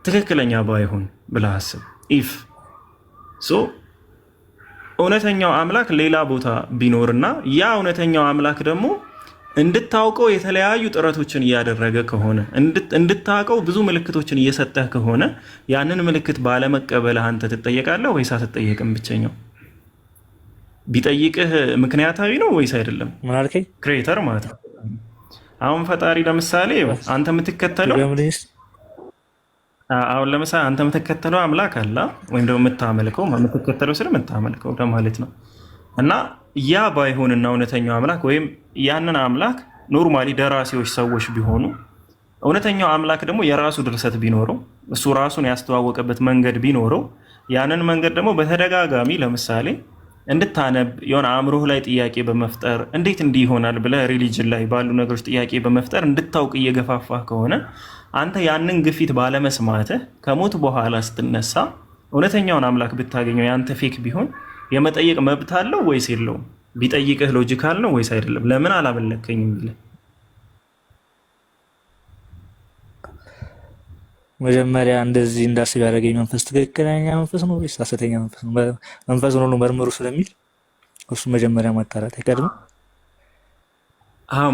ትክክለኛ ባይሆን ብለህ አስብ። ኢፍ እውነተኛው አምላክ ሌላ ቦታ ቢኖርና ያ እውነተኛው አምላክ ደግሞ እንድታውቀው የተለያዩ ጥረቶችን እያደረገ ከሆነ እንድታውቀው ብዙ ምልክቶችን እየሰጠህ ከሆነ ያንን ምልክት ባለመቀበልህ አንተ ትጠየቃለህ ወይስ አትጠየቅም? ብቸኛው ቢጠይቅህ ምክንያታዊ ነው ወይስ አይደለም? ምን አልከኝ? ክሬተር ማለት ነው። አሁን ፈጣሪ ለምሳሌ አንተ የምትከተለው አንተ የምትከተለው አምላክ አለ ወይም ደግሞ የምትከተለው የምታመልከው ለማለት ነው። እና ያ ባይሆንና እውነተኛው አምላክ ወይም ያንን አምላክ ኖርማሊ ደራሲዎች ሰዎች ቢሆኑ እውነተኛው አምላክ ደግሞ የራሱ ድርሰት ቢኖረው እሱ ራሱን ያስተዋወቀበት መንገድ ቢኖረው ያንን መንገድ ደግሞ በተደጋጋሚ ለምሳሌ እንድታነብ የሆነ አእምሮህ ላይ ጥያቄ በመፍጠር እንዴት እንዲህ ይሆናል ብለህ ሪሊጅን ላይ ባሉ ነገሮች ጥያቄ በመፍጠር እንድታውቅ እየገፋፋህ ከሆነ አንተ ያንን ግፊት ባለመስማትህ ከሞት በኋላ ስትነሳ እውነተኛውን አምላክ ብታገኘው ያንተ ፌክ ቢሆን የመጠየቅ መብት አለው ወይስ የለውም? ቢጠይቅህ ሎጂካል ነው ወይስ አይደለም? ለምን አላመለከኝም ብለህ መጀመሪያ እንደዚህ እንዳስብ ያደረገኝ መንፈስ ትክክለኛ መንፈስ ነው ወይስ ሐሰተኛ መንፈስ ነው? መንፈሱን ሁሉ መርምሩ ስለሚል እሱ መጀመሪያ ማጣራት አይቀድም?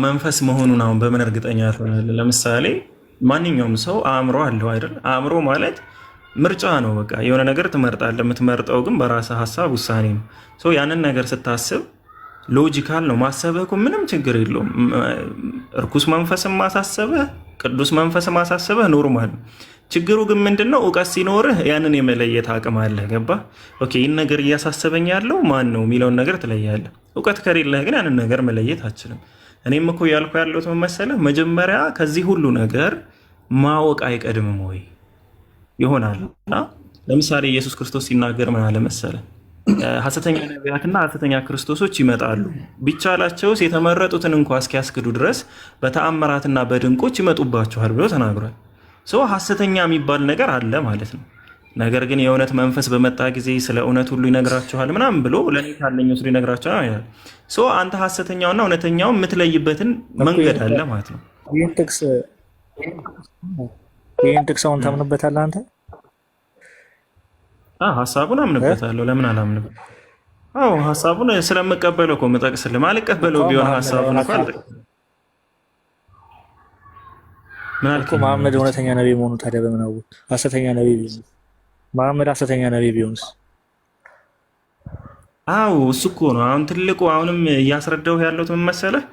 መንፈስ መሆኑን አሁን በምን እርግጠኛ ትሆናለህ? ለምሳሌ ማንኛውም ሰው አእምሮ አለው አይደል? አእምሮ ማለት ምርጫ ነው። በቃ የሆነ ነገር ትመርጣለህ። የምትመርጠው ግን በራስህ ሀሳብ ውሳኔ ነው። ያንን ነገር ስታስብ ሎጂካል ነው። ማሰብህ እኮ ምንም ችግር የለውም። እርኩስ መንፈስም ማሳሰብህ ቅዱስ መንፈስ ማሳሰብህ ኖርማል ነው። ችግሩ ግን ምንድነው? እውቀት ሲኖርህ ያንን የመለየት አቅም አለህ። ገባህ? ኦኬ ይህን ነገር እያሳሰበኝ ያለው ማን ነው የሚለውን ነገር ትለያለህ። እውቀት ከሌለህ ግን ያንን ነገር መለየት አችልም። እኔም እኮ ያልኩ ያለሁት መሰለህ መጀመሪያ ከዚህ ሁሉ ነገር ማወቅ አይቀድምም ወይ ይሆናል። ለምሳሌ ኢየሱስ ክርስቶስ ሲናገር ምን አለ መሰለህ? ሐሰተኛ ነቢያትና ሐሰተኛ ክርስቶሶች ይመጣሉ፣ ቢቻላቸውስ የተመረጡትን እንኳ እስኪያስክዱ ድረስ በተአምራትና በድንቆች ይመጡባችኋል ብሎ ተናግሯል። ሐሰተኛ የሚባል ነገር አለ ማለት ነው። ነገር ግን የእውነት መንፈስ በመጣ ጊዜ ስለ እውነት ሁሉ ይነግራችኋል ምናምን ብሎ ለእኔ ካለኝ ሁሉ ይነግራችኋል ይላል። አንተ ሐሰተኛውና እውነተኛው የምትለይበትን መንገድ አለ ማለት ነው። ይህን ጥቅስ አሁን ታምንበታለህ አንተ? ሀሳቡን አምንበታለሁ። ለምን አላምንበት? ሀሳቡን ስለምቀበለው እኮ የምጠቅስልህ። ማልቀበለው ቢሆን ሀሳቡን እኮ መሐመድ እውነተኛ ነቢይ መሆኑ ታዲያ በምን አወቅ? ሐሰተኛ ነቢይ ቢሆን መሐመድ ሐሰተኛ ነቢይ ቢሆንስ? እሱ እኮ ነው አሁን ትልቁ አሁንም እያስረዳው ያለሁት ምን መሰለህ?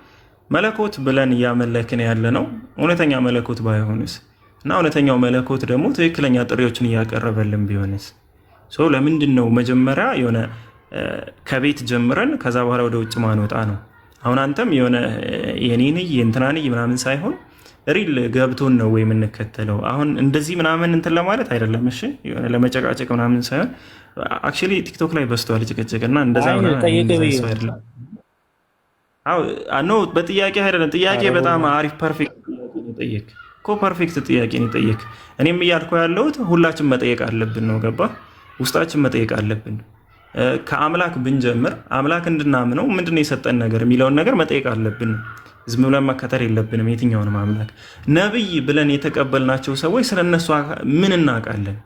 መለኮት ብለን እያመለክን ያለ ነው እውነተኛ መለኮት ባይሆንስ? እና እውነተኛው መለኮት ደግሞ ትክክለኛ ጥሪዎችን እያቀረበልን ቢሆንስ? ለምንድን ነው መጀመሪያ የሆነ ከቤት ጀምረን ከዛ በኋላ ወደ ውጭ ማንወጣ ነው? አሁን አንተም የሆነ የኔንይ የእንትናንይ ምናምን ሳይሆን ሪል ገብቶን ነው ወይ የምንከተለው? አሁን እንደዚህ ምናምን እንትን ለማለት አይደለም። እሺ የሆነ ለመጨቃጨቅ ምናምን ሳይሆን አክቹዋሊ ቲክቶክ ላይ በስተዋል ጭቅጭቅ እና እንደዛ አይደለም። ኖ በጥያቄ አይደለም። ጥያቄ በጣም አሪፍ ፐርፌክት ጠየቅ እኮ ፐርፌክት ጥያቄ ነው ጠየቅ። እኔም እያልኩ ያለሁት ሁላችን መጠየቅ አለብን ነው። ገባ? ውስጣችን መጠየቅ አለብን። ከአምላክ ብንጀምር አምላክ እንድናምነው ምንድን ነው የሰጠን ነገር የሚለውን ነገር መጠየቅ አለብን። ዝም ብለን መከተል የለብንም የትኛውንም አምላክ። ነብይ ብለን የተቀበልናቸው ሰዎች ስለነሱ ምን እናውቃለን?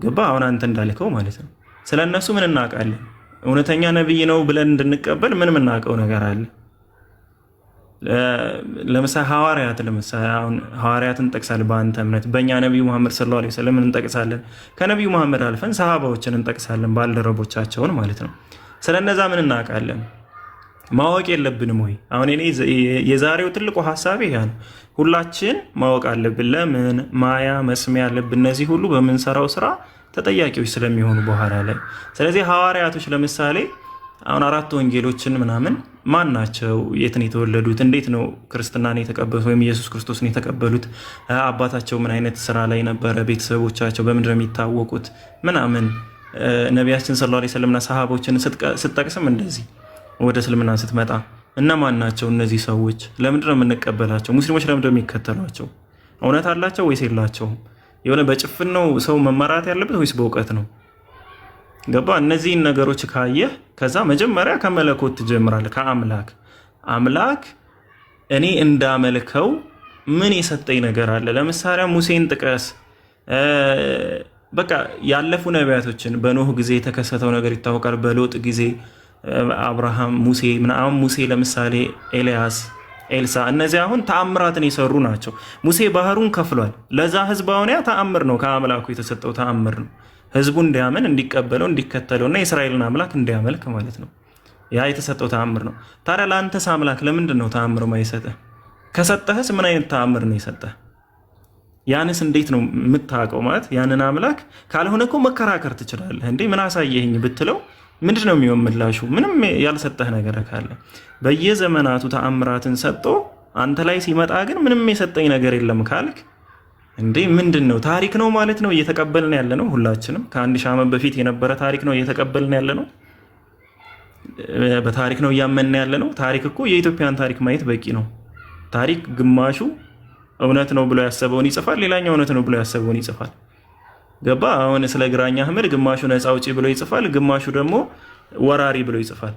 ገባ? አሁን አንተ እንዳልከው ማለት ነው። ስለነሱ ምን እናውቃለን? እውነተኛ ነብይ ነው ብለን እንድንቀበል ምን የምናውቀው ነገር አለ? ለምሳሌ ሐዋርያት አሁን ሐዋርያትን እንጠቅሳለን። በአንተ እምነት በእኛ ነቢዩ መሐመድ ሰለላሁ ዐለይሂ ወሰለም እንጠቅሳለን። ከነቢዩ መሐመድ አልፈን ሰሃባዎችን እንጠቅሳለን፣ ባልደረቦቻቸውን ማለት ነው። ስለነዛ ምን እናውቃለን? ማወቅ የለብንም ወይ? አሁን እኔ የዛሬው ትልቁ ሀሳቤ ያ ነው። ሁላችን ማወቅ አለብን። ለምን ማያ መስሚያ አለብን። እነዚህ ሁሉ በምንሰራው ስራ ተጠያቂዎች ስለሚሆኑ በኋላ ላይ። ስለዚህ ሐዋርያቶች ለምሳሌ አሁን 4 ወንጌሎችን ምናምን ማን ናቸው? የት ነው የተወለዱት? እንዴት ነው ክርስትናን የተቀበሉት ወይም ኢየሱስ ክርስቶስን የተቀበሉት? አባታቸው ምን አይነት ስራ ላይ ነበረ? ቤተሰቦቻቸው በምንድን ነው የሚታወቁት? ምናምን ነቢያችን ሰለላሁ ዐለይሂ ወሰለምና ሰሃቦችን ስትጠቅስም እንደዚህ ወደ እስልምና ስትመጣ እነማን ናቸው እነዚህ ሰዎች? ለምንድን ነው የምንቀበላቸው? ሙስሊሞች ለምንድን ነው የሚከተሏቸው? እውነት አላቸው ወይስ የላቸውም? የሆነ በጭፍን ነው ሰው መመራት ያለበት ወይስ በእውቀት ነው? ገባ? እነዚህን ነገሮች ካየህ ከዛ መጀመሪያ ከመለኮት ትጀምራለህ። ከአምላክ አምላክ እኔ እንዳመልከው ምን የሰጠኝ ነገር አለ? ለምሳሌ ሙሴን ጥቀስ። በቃ ያለፉ ነቢያቶችን በኖህ ጊዜ የተከሰተው ነገር ይታወቃል። በሎጥ ጊዜ አብርሃም፣ ሙሴ ምናምን ሙሴ ለምሳሌ ኤልያስ፣ ኤልሳ እነዚህ አሁን ተአምራትን የሰሩ ናቸው። ሙሴ ባህሩን ከፍሏል። ለዛ ህዝብ አሁን ያ ተአምር ነው፣ ከአምላኩ የተሰጠው ተአምር ነው። ህዝቡ እንዲያምን እንዲቀበለው እንዲከተለው እና የእስራኤልን አምላክ እንዲያመልክ ማለት ነው። ያ የተሰጠው ተአምር ነው። ታዲያ ለአንተስ አምላክ ለምንድን ነው ተአምር ማይሰጥህ? ከሰጠህስ ምን አይነት ተአምር ነው የሰጠህ? ያንስ እንዴት ነው የምታውቀው? ማለት ያንን አምላክ ካልሆነ እኮ መከራከር ትችላለህ። እንዴ ምን አሳየህኝ ብትለው ምንድን ነው የሚሆን ምላሹ? ምንም ያልሰጠህ ነገር ካለ በየዘመናቱ ተአምራትን ሰጥቶ አንተ ላይ ሲመጣ ግን ምንም የሰጠኝ ነገር የለም ካልክ እንዴ ምንድን ነው? ታሪክ ነው ማለት ነው እየተቀበልን ያለ ነው። ሁላችንም ከ1000 ዓመት በፊት የነበረ ታሪክ ነው እየተቀበልን ያለ ነው። በታሪክ ነው እያመንን ያለ ነው። ታሪክ እኮ የኢትዮጵያን ታሪክ ማየት በቂ ነው። ታሪክ ግማሹ እውነት ነው ብሎ ያሰበውን ይጽፋል፣ ሌላኛው እውነት ነው ብሎ ያሰበውን ይጽፋል። ገባ? አሁን ስለ ግራኝ አህመድ ግማሹ ነፃ አውጪ ብሎ ይጽፋል፣ ግማሹ ደግሞ ወራሪ ብሎ ይጽፋል።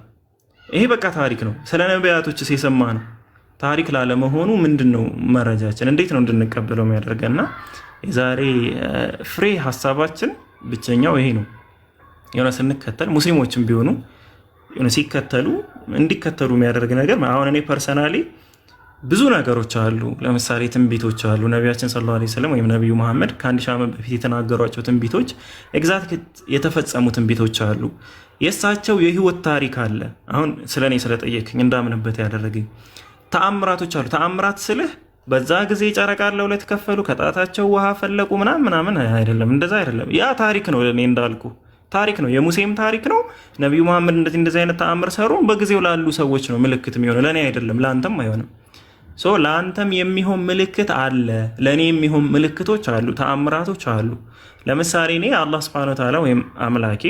ይሄ በቃ ታሪክ ነው። ስለ ነቢያቶችስ የሰማ ነው። ታሪክ ላለመሆኑ ምንድን ነው መረጃችን? እንዴት ነው እንድንቀበለው የሚያደርገና የዛሬ ፍሬ ሀሳባችን ብቸኛው ይሄ ነው። የሆነ ስንከተል ሙስሊሞችም ቢሆኑ የሆነ ሲከተሉ እንዲከተሉ የሚያደርግ ነገር አሁን እኔ ፐርሰናሊ ብዙ ነገሮች አሉ። ለምሳሌ ትንቢቶች አሉ። ነቢያችን ሰለላሁ ዐለይሂ ወሰለም ወይም ነቢዩ መሐመድ ከ1000 ዓመት በፊት የተናገሯቸው ትንቢቶች ኤግዛክት የተፈጸሙ ትንቢቶች አሉ። የእሳቸው የህይወት ታሪክ አለ። አሁን ስለኔ ስለጠየቅኝ እንዳምንበት ያደረገኝ ተአምራቶች አሉ። ተአምራት ስልህ በዛ ጊዜ ጨረቃ ለሁለት ከፈሉ፣ ከጣታቸው ውሃ ፈለቁ ምናምን አይደለም። እንደዛ አይደለም። ያ ታሪክ ነው። እኔ እንዳልኩ ታሪክ ነው። የሙሴም ታሪክ ነው። ነቢዩ መሐመድ እንደዚህ አይነት ተአምር ሰሩ። በጊዜው ላሉ ሰዎች ነው ምልክት የሚሆነው፣ ለእኔ አይደለም። ለአንተም አይሆንም። ለአንተም የሚሆን ምልክት አለ፣ ለእኔ የሚሆን ምልክቶች አሉ፣ ተአምራቶች አሉ። ለምሳሌ እኔ አላህ ሱብሓነሁ ወተዓላ ወይም አምላኬ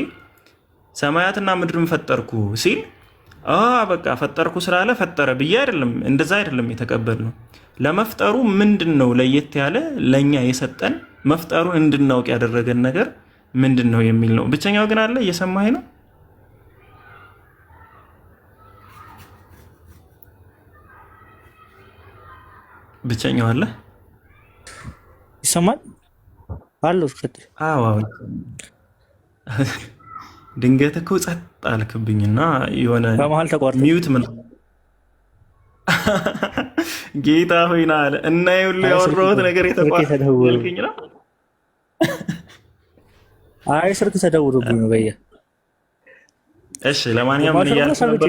ሰማያትና ምድርን ፈጠርኩ ሲል በቃ ፈጠርኩ ስላለ ፈጠረ ብዬ አይደለም። እንደዛ አይደለም የተቀበልነው። ለመፍጠሩ ምንድን ነው ለየት ያለ ለእኛ የሰጠን መፍጠሩን እንድናውቅ ያደረገን ነገር ምንድን ነው የሚል ነው። ብቸኛው ግን አለ። እየሰማኸኝ ነው? ብቸኛው አለ። ይሰማል አለው። አዎ ድንገት እኮ ጸጥ አልክብኝና የሆነ በመሀል ተቋርጦ ሚዩት ምን ጌታ ሆይና አለ እና ሁሉ ያወራሁት ነገር የተቋረጠልኝ ነው። አይ ስልክ ተደውሎብኝ ነው በየ። እሺ ለማንኛውም ምን እያልኩ ነበር?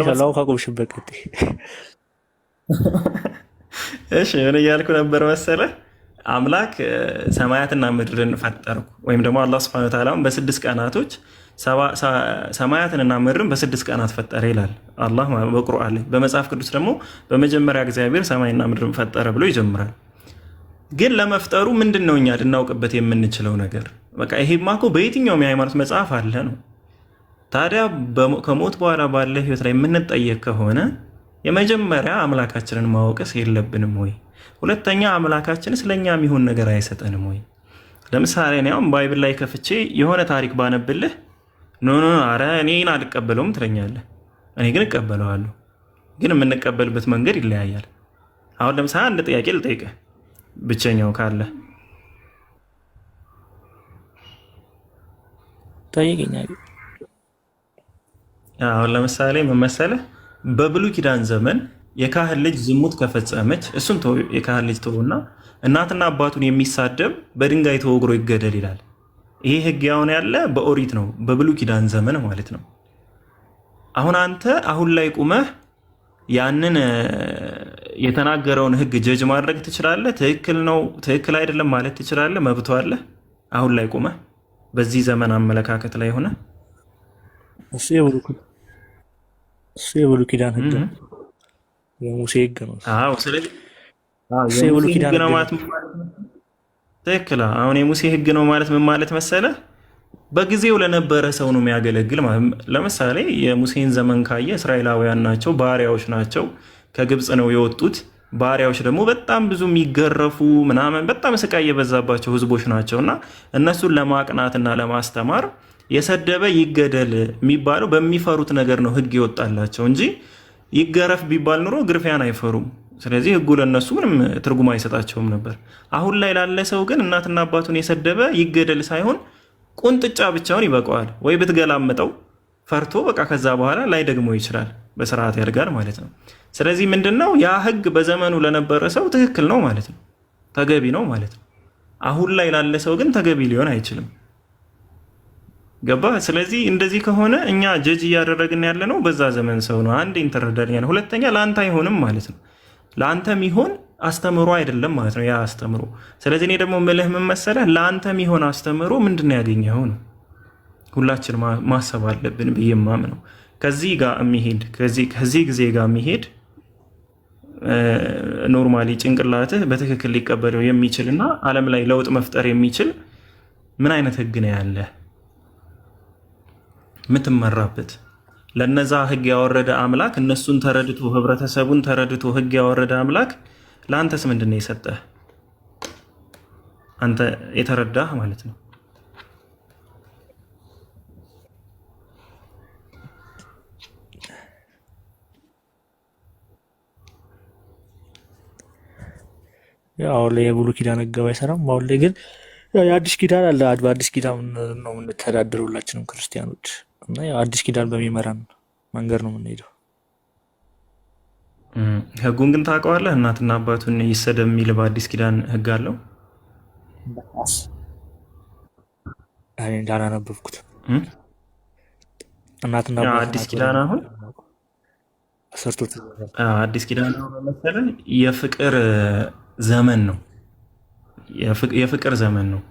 እሺ ምን እያልኩ ነበር መሰለህ? አምላክ ሰማያትና ምድርን ፈጠርኩ ወይም ደግሞ አላህ ሱብሓነሁ ወተዓላ በ6 ቀናቶች ሰማያትንና ምድርን በ6 ቀናት ፈጠረ ይላል አላህ በቁርአን ላይ። በመጽሐፍ ቅዱስ ደግሞ በመጀመሪያ እግዚአብሔር ሰማይና ምድርን ፈጠረ ብሎ ይጀምራል። ግን ለመፍጠሩ ምንድን ነው እኛ ልናውቅበት የምንችለው ነገር? በቃ ይሄማ እኮ በየትኛውም የሃይማኖት መጽሐፍ አለ ነው። ታዲያ ከሞት በኋላ ባለ ህይወት ላይ የምንጠየቅ ከሆነ የመጀመሪያ አምላካችንን ማወቅስ የለብንም ወይ? ሁለተኛ አምላካችን ስለኛ የሚሆን ነገር አይሰጠንም ወይ? ለምሳሌ እኔ አሁን ባይብል ላይ ከፍቼ የሆነ ታሪክ ባነብልህ ኖ አረ እኔን አልቀበለውም ትለኛለህ። እኔ ግን እቀበለዋለሁ። ግን የምንቀበልበት መንገድ ይለያያል። አሁን ለምሳሌ አንድ ጥያቄ ልጠይቅህ ብቸኛው ካለ ጠይቀኛል። አሁን ለምሳሌ ምን መሰለህ፣ በብሉይ ኪዳን ዘመን የካህን ልጅ ዝሙት ከፈጸመች እሱን የካህን ልጅ ተውና እናትና አባቱን የሚሳደብ በድንጋይ ተወግሮ ይገደል ይላል። ይሄ ህግ ያውን ያለ በኦሪት ነው፣ በብሉይ ኪዳን ዘመን ማለት ነው። አሁን አንተ አሁን ላይ ቁመህ ያንን የተናገረውን ህግ ጀጅ ማድረግ ትችላለህ? ትክክል ነው ትክክል አይደለም ማለት ትችላለህ? መብቶ አለ? አሁን ላይ ቁመህ በዚህ ዘመን አመለካከት ላይ ሆነ እሱ የብሉይ ኪዳን ህግ ነው፣ የሙሴ ህግ ነው። አዎ ስለዚህ የሙሴ ህግ ነው ማለት ትክክል። አሁን የሙሴ ህግ ነው ማለት ምን ማለት መሰለህ? በጊዜው ለነበረ ሰው ነው የሚያገለግል ማለት። ለምሳሌ የሙሴን ዘመን ካየ እስራኤላውያን ናቸው፣ ባሪያዎች ናቸው፣ ከግብፅ ነው የወጡት። ባሪያዎች ደግሞ በጣም ብዙ የሚገረፉ ምናምን በጣም ስቃይ የበዛባቸው ህዝቦች ናቸውና እነሱን ለማቅናትና ለማስተማር የሰደበ ይገደል የሚባለው በሚፈሩት ነገር ነው ህግ ይወጣላቸው እንጂ ይገረፍ ቢባል ኑሮ ግርፊያን አይፈሩም። ስለዚህ ህጉ ለነሱ ምንም ትርጉም አይሰጣቸውም ነበር። አሁን ላይ ላለ ሰው ግን እናትና አባቱን የሰደበ ይገደል ሳይሆን ቁንጥጫ ብቻውን ይበቃዋል። ወይ ብትገላምጠው ፈርቶ በቃ ከዛ በኋላ ላይ ደግሞ ይችላል፣ በስርዓት ያድጋል ማለት ነው። ስለዚህ ምንድነው ያ ህግ በዘመኑ ለነበረ ሰው ትክክል ነው ማለት ነው፣ ተገቢ ነው ማለት ነው። አሁን ላይ ላለ ሰው ግን ተገቢ ሊሆን አይችልም። ገባ? ስለዚህ እንደዚህ ከሆነ እኛ ጀጅ እያደረግን ያለ ነው በዛ ዘመን ሰው ነው። አንድ ኢንተረዳልኛል፣ ሁለተኛ ለአንተ አይሆንም ማለት ነው። ለአንተ የሚሆን አስተምሮ አይደለም ማለት ነው ያ አስተምሮ። ስለዚህ እኔ ደግሞ ምልህ ምን መሰለህ፣ ለአንተ የሚሆን አስተምሮ ምንድን ያገኘኸው ነው ሁላችን ማሰብ አለብን ብዬ የማምነው። ከዚህ ጋር የሚሄድ ከዚህ ጊዜ ጋር የሚሄድ ኖርማሊ ጭንቅላትህ በትክክል ሊቀበለው የሚችልና ዓለም ላይ ለውጥ መፍጠር የሚችል ምን አይነት ህግ ነው ያለ የምትመራበት? ለነዛ ህግ ያወረደ አምላክ እነሱን ተረድቶ ህብረተሰቡን ተረድቶ ህግ ያወረደ አምላክ ለአንተስ ምንድን ነው የሰጠህ? አንተ የተረዳህ ማለት ነው። አሁን ላይ የብሉይ ኪዳን ህግ አይሰራም። አሁን ላይ ግን የአዲስ ኪዳን አለ። በአዲስ ኪዳን ነው የምንተዳደረው ሁላችንም ክርስቲያኖች እና አዲስ ኪዳን በሚመራን መንገድ ነው የምንሄደው። ህጉን ግን ታውቀዋለህ? እናትና አባቱን ይሰደብ የሚል በአዲስ ኪዳን ህግ አለው። እኔ እንዳላነበብኩት እናትና አዲስ ኪዳን አሁን ሰርቶት አዲስ ኪዳን ነው መሰለህ የፍቅር ዘመን ነው። የፍቅር ዘመን ነው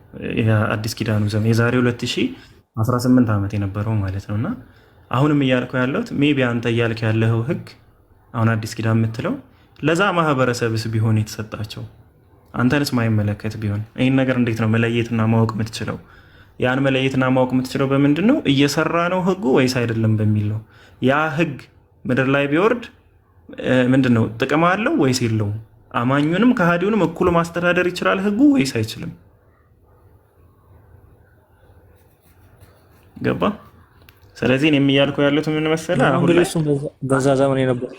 አዲስ ኪዳኑ ዘመን የዛሬ 2018 ዓመት የነበረው ማለት ነው። እና አሁንም እያልኩ ያለሁት ሜቢ አንተ እያልክ ያለው ህግ አሁን አዲስ ኪዳን የምትለው ለዛ ማህበረሰብስ ቢሆን የተሰጣቸው አንተንስ ማይመለከት ቢሆን ይህን ነገር እንዴት ነው መለየትና ማወቅ የምትችለው? ያን መለየትና ማወቅ የምትችለው በምንድን ነው? እየሰራ ነው ህጉ ወይስ አይደለም በሚል ነው። ያ ህግ ምድር ላይ ቢወርድ ምንድን ነው ጥቅም አለው ወይስ የለውም? አማኙንም ከሃዲውንም እኩል ማስተዳደር ይችላል ህጉ ወይስ አይችልም? ገባ? ስለዚህ እኔ የሚያልኩ ያሉት ምን መሰለህ፣ አሁን ላይ በዛ ዘመን የነበረ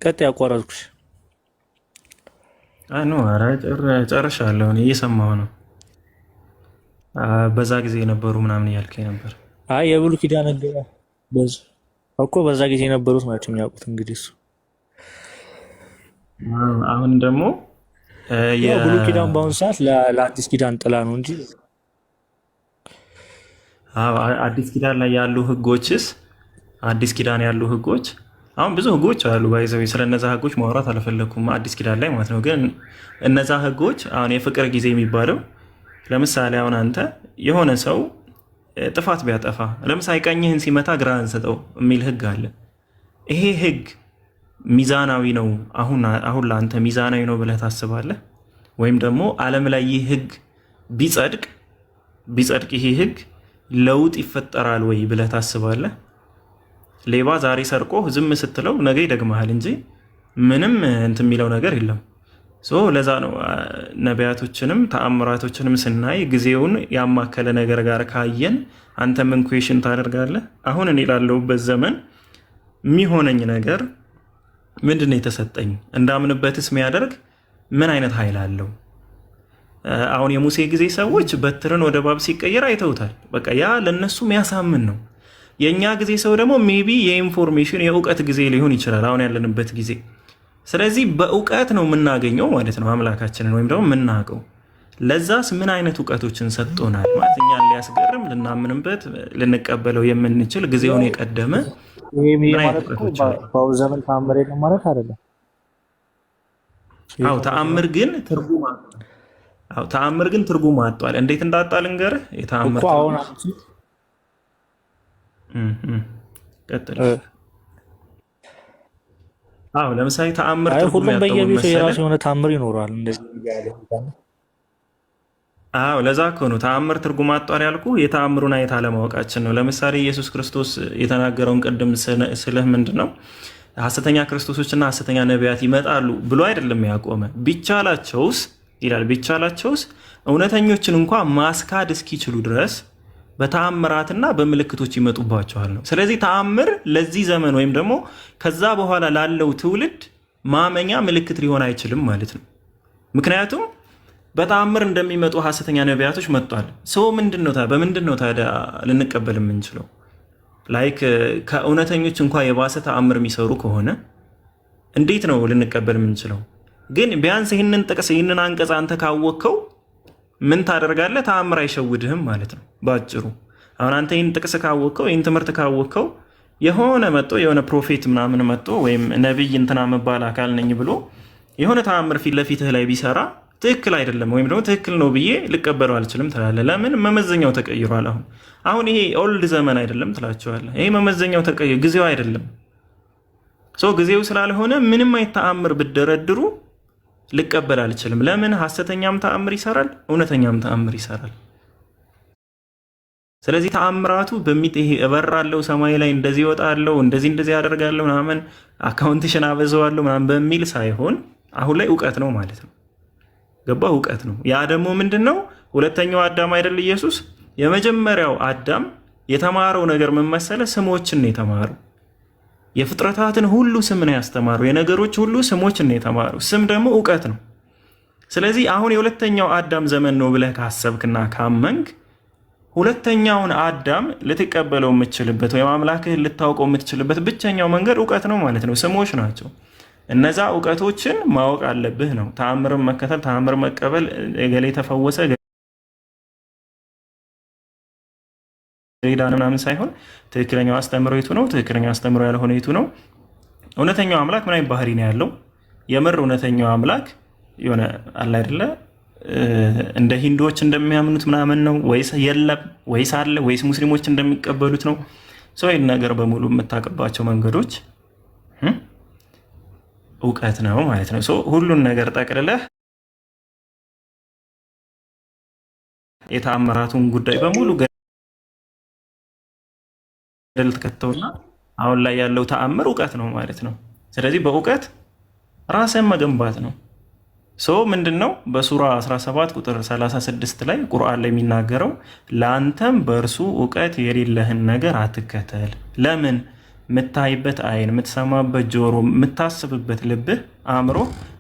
ቀጥ ያቋረጥኩሽ። ኖ ኧረ ጨርሻለሁ፣ እየሰማሁ ነው። በዛ ጊዜ የነበሩ ምናምን እያልከኝ ነበር። አይ የብሉይ ኪዳን እኮ በዛ ጊዜ የነበሩት ናቸው የሚያውቁት። እንግዲህ እሱ አሁን ደግሞ የብሉይ ኪዳን በአሁኑ ሰዓት ለአዲስ ኪዳን ጥላ ነው እንጂ አዲስ ኪዳን ላይ ያሉ ህጎችስ አዲስ ኪዳን ያሉ ህጎች አሁን ብዙ ህጎች አሉ ባይዘው ስለነዛ ህጎች ማውራት አልፈለኩም አዲስ ኪዳን ላይ ማለት ነው። ግን እነዛ ህጎች አሁን የፍቅር ጊዜ የሚባለው ለምሳሌ አሁን አንተ የሆነ ሰው ጥፋት ቢያጠፋ ለምሳሌ ቀኝህን ሲመታ ግራህን ስጠው የሚል ህግ አለ። ይሄ ህግ ሚዛናዊ ነው አሁን ለአንተ ሚዛናዊ ነው ብለህ ታስባለህ? ወይም ደግሞ ዓለም ላይ ይህ ህግ ቢጸድቅ ይሄ ህግ ለውጥ ይፈጠራል ወይ ብለህ ታስባለህ? ሌባ ዛሬ ሰርቆ ዝም ስትለው ነገ ይደግመሃል እንጂ ምንም እንትን የሚለው ነገር የለም። ለዛ ነው ነቢያቶችንም ተአምራቶችንም ስናይ ጊዜውን ያማከለ ነገር ጋር ካየን አንተ ምን ኩዌሽን ታደርጋለህ? አሁን እኔ ላለሁበት ዘመን የሚሆነኝ ነገር ምንድን ነው የተሰጠኝ? እንዳምንበትስ የሚያደርግ ምን አይነት ኃይል አለው? አሁን የሙሴ ጊዜ ሰዎች በትርን ወደ እባብ ሲቀየር አይተውታል። በቃ ያ ለነሱ የሚያሳምን ነው። የእኛ ጊዜ ሰው ደግሞ ሜቢ የኢንፎርሜሽን የእውቀት ጊዜ ሊሆን ይችላል አሁን ያለንበት ጊዜ። ስለዚህ በእውቀት ነው የምናገኘው ማለት ነው አምላካችንን ወይም ደግሞ የምናውቀው። ለዛስ ምን አይነት እውቀቶችን ሰጥቶናል ማለት እኛን ሊያስገርም ልናምንበት ልንቀበለው የምንችል ጊዜውን የቀደመ በአሁኑ ዘመን ተአምር የለም ማለት አይደለም። ተአምር ግን ትርጉም አጥቷል። እንዴት እንዳጣ ልንገርህ። የተአምር ለምሳሌ ተአምር ሁሉም በየቤቱ የራሱ የሆነ ተአምር ይኖረዋል። ለዛ እኮ ነው ተአምር ትርጉም አጧል ያልኩ። የተአምሩን አይነት አለማወቃችን ነው። ለምሳሌ ኢየሱስ ክርስቶስ የተናገረውን ቅድም ስልህ ምንድን ነው ሐሰተኛ ክርስቶሶችና ሐሰተኛ ነቢያት ይመጣሉ ብሎ አይደለም ያቆመ። ቢቻላቸውስ ይላል ቢቻላቸውስ እውነተኞችን እንኳ ማስካድ እስኪችሉ ድረስ በተአምራትና በምልክቶች ይመጡባቸዋል ነው። ስለዚህ ተአምር ለዚህ ዘመን ወይም ደግሞ ከዛ በኋላ ላለው ትውልድ ማመኛ ምልክት ሊሆን አይችልም ማለት ነው። ምክንያቱም በተአምር እንደሚመጡ ሐሰተኛ ነቢያቶች መጥቷል። ሰው በምንድን ነው ታዲያ ልንቀበል የምንችለው? ላይክ ከእውነተኞች እንኳ የባሰ ተአምር የሚሰሩ ከሆነ እንዴት ነው ልንቀበል የምንችለው? ግን ቢያንስ ይህንን ጥቅስ ይህንን አንቀጽ አንተ ካወቅከው ምን ታደርጋለህ? ተአምር አይሸውድህም ማለት ነው ባጭሩ። አሁን አንተ ይህን ጥቅስ ካወቅከው ይህን ትምህርት ካወቅከው የሆነ መጥቶ የሆነ ፕሮፌት ምናምን መጥቶ ወይም ነቢይ እንትና መባል አካል ነኝ ብሎ የሆነ ተአምር ፊት ለፊትህ ላይ ቢሰራ ትክክል አይደለም ወይም ደግሞ ትክክል ነው ብዬ ልቀበለው አልችልም ትላለህ። ለምን? መመዘኛው ተቀይሯል። አሁን ይሄ ኦልድ ዘመን አይደለም ትላቸዋለህ። ይሄ መመዘኛው ተቀይሯል፣ ጊዜው አይደለም። ጊዜው ስላልሆነ ምንም አይነት ተአምር ብደረድሩ ልቀበል አልችልም። ለምን? ሐሰተኛም ተአምር ይሰራል፣ እውነተኛም ተአምር ይሰራል። ስለዚህ ተአምራቱ ይሄ እበራለሁ ሰማይ ላይ እንደዚህ እወጣለሁ እንደዚህ ያደርጋለሁ ምናምን አካውንትሽን አበዛዋለሁ ምናምን በሚል ሳይሆን አሁን ላይ እውቀት ነው ማለት ነው። ገባ? እውቀት ነው። ያ ደግሞ ምንድን ነው? ሁለተኛው አዳም አይደል ኢየሱስ? የመጀመሪያው አዳም የተማረው ነገር ምን መሰለህ? ስሞችን ነው የተማረው። የፍጥረታትን ሁሉ ስም ነው ያስተማረው። የነገሮች ሁሉ ስሞችን ነው የተማረው። ስም ደግሞ እውቀት ነው። ስለዚህ አሁን የሁለተኛው አዳም ዘመን ነው ብለህ ካሰብክና ካመንክ ሁለተኛውን አዳም ልትቀበለው የምትችልበት ወይም አምላክህን ልታውቀው የምትችልበት ብቸኛው መንገድ እውቀት ነው ማለት ነው። ስሞች ናቸው። እነዛ እውቀቶችን ማወቅ አለብህ ነው። ተአምርን መከተል፣ ተአምር መቀበል፣ ገሌ ተፈወሰ ዳን ምናምን ሳይሆን ትክክለኛው አስተምሮ የቱ ነው? ትክክለኛው አስተምሮ ያልሆነ የቱ ነው? እውነተኛው አምላክ ምን አይነት ባህሪ ነው ያለው? የምር እውነተኛው አምላክ የሆነ አለ አይደለ እንደ ሂንዶች እንደሚያምኑት ምናምን ነው ወይስ የለም? ወይስ አለ? ወይስ ሙስሊሞች እንደሚቀበሉት ነው? ይህን ነገር በሙሉ የምታውቅባቸው መንገዶች እውቀት ነው ማለት ነው። ሁሉን ነገር ጠቅልለህ የተአምራቱን ጉዳይ በሙሉ ገደል ትከተውና አሁን ላይ ያለው ተአምር እውቀት ነው ማለት ነው። ስለዚህ በእውቀት ራስን መገንባት ነው። ምንድን ነው በሱራ 17 ቁጥር 36 ላይ ቁርአን ላይ የሚናገረው ለአንተም በእርሱ እውቀት የሌለህን ነገር አትከተል። ለምን? የምታይበት አይን፣ የምትሰማበት ጆሮ፣ የምታስብበት ልብህ፣ አእምሮ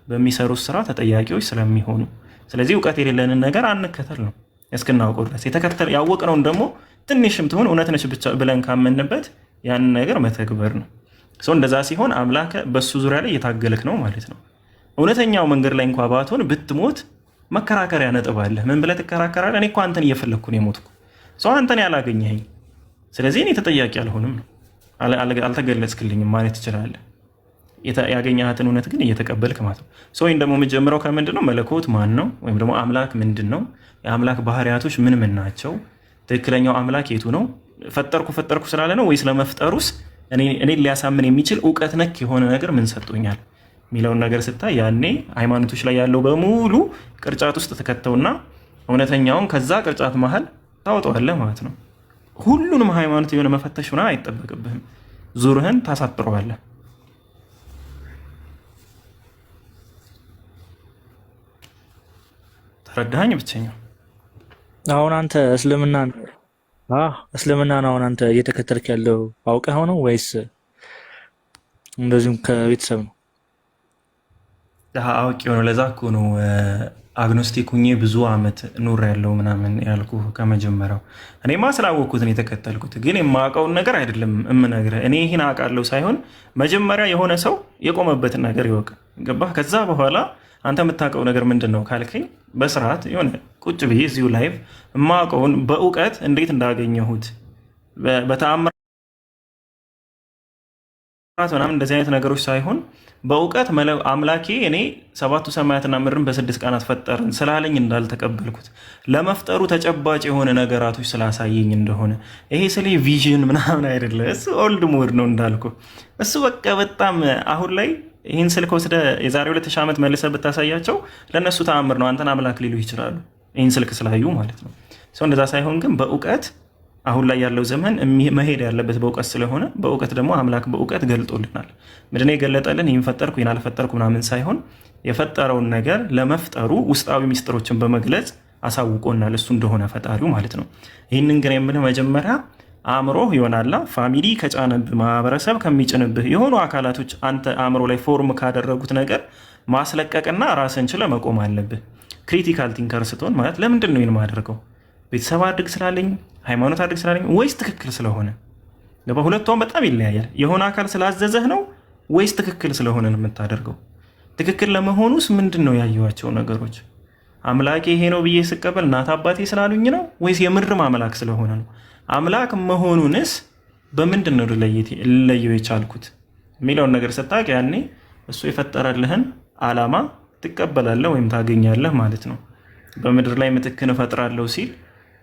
በሚሰሩት ስራ ተጠያቂዎች ስለሚሆኑ፣ ስለዚህ እውቀት የሌለንን ነገር አንከተል ነው እስክናውቀው ድረስ። ያወቅነውን ደግሞ ትንሽም ትሆን እውነት ነች ብቻ ብለን ካመንበት ያንን ነገር መተግበር ነው። እንደዛ ሲሆን አምላክ በሱ ዙሪያ ላይ እየታገልክ ነው ማለት ነው። እውነተኛው መንገድ ላይ እንኳ ባትሆን ብትሞት መከራከሪያ ነጥብ አለ። ምን ብለህ ትከራከራለህ? እኔ እኮ አንተን እየፈለግኩ ነው የሞትኩ፣ አንተን ያላገኘኸኝ፣ ስለዚህ እኔ ተጠያቂ አልሆንም ነው። አልተገለጽክልኝም ማለት ትችላለህ። ያገኘሃትን እውነት ግን እየተቀበልክ ማለት ነው። ወይም ደግሞ የምትጀምረው ከምንድን ነው? መለኮት ማን ነው? ወይም ደግሞ አምላክ ምንድን ነው? የአምላክ ባህሪያቶች ምን ምን ናቸው? ትክክለኛው አምላክ የቱ ነው? ፈጠርኩ ስላለ ነው ወይስ ለመፍጠሩስ እኔ ሊያሳምን የሚችል እውቀት ነክ የሆነ ነገር ምን ሰጥቶኛል የሚለውን ነገር ስታይ ያኔ ሃይማኖቶች ላይ ያለው በሙሉ ቅርጫት ውስጥ ተከተውና እውነተኛውን ከዛ ቅርጫት መሀል ታወጣዋለህ ማለት ነው። ሁሉንም ሃይማኖት የሆነ መፈተሽ ምናምን አይጠበቅብህም። ዙርህን ታሳጥረዋለህ። ተረዳኸኝ? ብቸኛው አሁን አንተ እስልምናን አሁን አንተ እየተከተልክ ያለው አውቀኸው ነው ወይስ እንደዚሁም ከቤተሰብ ነው? አውቄ ነው። ለዛ እኮ ነው አግኖስቲክ ሁኜ ብዙ አመት ኑር ያለው ምናምን ያልኩ ከመጀመሪያው። እኔማ ስላወቅኩት ነው የተከተልኩት፣ ግን የማውቀውን ነገር አይደለም እምነግርህ። እኔ ይህን አውቃለሁ ሳይሆን መጀመሪያ የሆነ ሰው የቆመበትን ነገር ይወቅ። ገባህ? ከዛ በኋላ አንተ የምታውቀው ነገር ምንድን ነው ካልከኝ በስርዓት የሆነ ቁጭ ብዬ እዚሁ ላይቭ የማውቀውን በእውቀት እንዴት እንዳገኘሁት በተአምራት ምናምን እንደዚህ አይነት ነገሮች ሳይሆን በእውቀት አምላኬ እኔ 7ቱ ሰማያትና ምድርን በ6 ቀናት ፈጠርን ስላለኝ እንዳልተቀበልኩት ለመፍጠሩ ተጨባጭ የሆነ ነገራቶች ስላሳየኝ እንደሆነ ይሄ ስለ ቪዥን ምናምን አይደለ። እሱ ኦልድ ሞድ ነው እንዳልኩ። እሱ በቃ በጣም አሁን ላይ ይህን ስልክ ወስደ የዛሬ 2000 ዓመት መልሰ ብታሳያቸው ለእነሱ ተአምር ነው፣ አንተን አምላክ ሊሉ ይችላሉ፣ ይህን ስልክ ስላዩ ማለት ነው። ሰው እንደዛ ሳይሆን ግን በእውቀት አሁን ላይ ያለው ዘመን መሄድ ያለበት በእውቀት ስለሆነ በእውቀት ደግሞ አምላክ በእውቀት ገልጦልናል። ምንድነው የገለጠልን? ይህን ፈጠርኩ ይህን አልፈጠርኩ ምናምን ሳይሆን የፈጠረውን ነገር ለመፍጠሩ ውስጣዊ ሚስጥሮችን በመግለጽ አሳውቆናል፣ እሱ እንደሆነ ፈጣሪው ማለት ነው። ይህንን ግን የምልህ መጀመሪያ አእምሮህ ይሆናላ ፋሚሊ ከጫነብህ ማህበረሰብ ከሚጭንብህ የሆኑ አካላቶች አንተ አእምሮ ላይ ፎርም ካደረጉት ነገር ማስለቀቅና ራስን ችለ መቆም አለብህ። ክሪቲካል ቲንከር ስትሆን ማለት ለምንድን ነው ይህን ማደርገው? ቤተሰብ አድርግ ስላለኝ፣ ሃይማኖት አድርግ ስላለኝ ወይስ ትክክል ስለሆነ? ሁለቷም በጣም ይለያያል። የሆነ አካል ስላዘዘህ ነው ወይስ ትክክል ስለሆነ ነው የምታደርገው? ትክክል ለመሆኑስ ምንድን ነው ያየኋቸው ነገሮች? አምላኬ ይሄ ነው ብዬ ስቀበል እናት አባቴ ስላሉኝ ነው ወይስ የምርም አምላክ ስለሆነ ነው? አምላክ መሆኑንስ በምንድን ነው ልለየው የቻልኩት የሚለውን ነገር ስታውቅ ያኔ እሱ የፈጠረልህን ዓላማ ትቀበላለህ ወይም ታገኛለህ ማለት ነው። በምድር ላይ ምትክን እፈጥራለሁ ሲል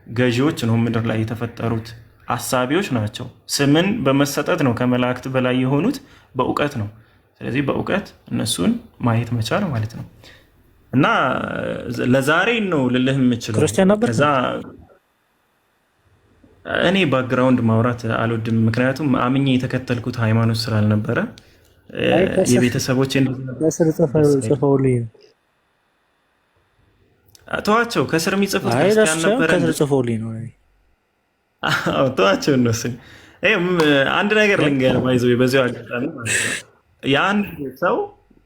ገዢዎች ነው ምድር ላይ የተፈጠሩት፣ አሳቢዎች ናቸው። ስምን በመሰጠት ነው ከመላእክት በላይ የሆኑት፣ በእውቀት ነው። ስለዚህ በእውቀት እነሱን ማየት መቻል ማለት ነው። እና ለዛሬ ነው ልልህ የምችለው። ክርስቲያን ነበር። ከዛ እኔ ባክግራውንድ ማውራት አልወድም፣ ምክንያቱም አምኜ የተከተልኩት ሃይማኖት ስላልነበረ የቤተሰቦች ጽፈውልኝ ተዋቸው። ከስር የሚጽፉት ክርስቲያን ነበረ። ከስር ጽፈውልኝ ነው። ተዋቸው እነሱን። አንድ ነገር ልንገርህ፣ ባይዘው በዚያው አጋጣሚ ማለት ነው የአንድ ሰው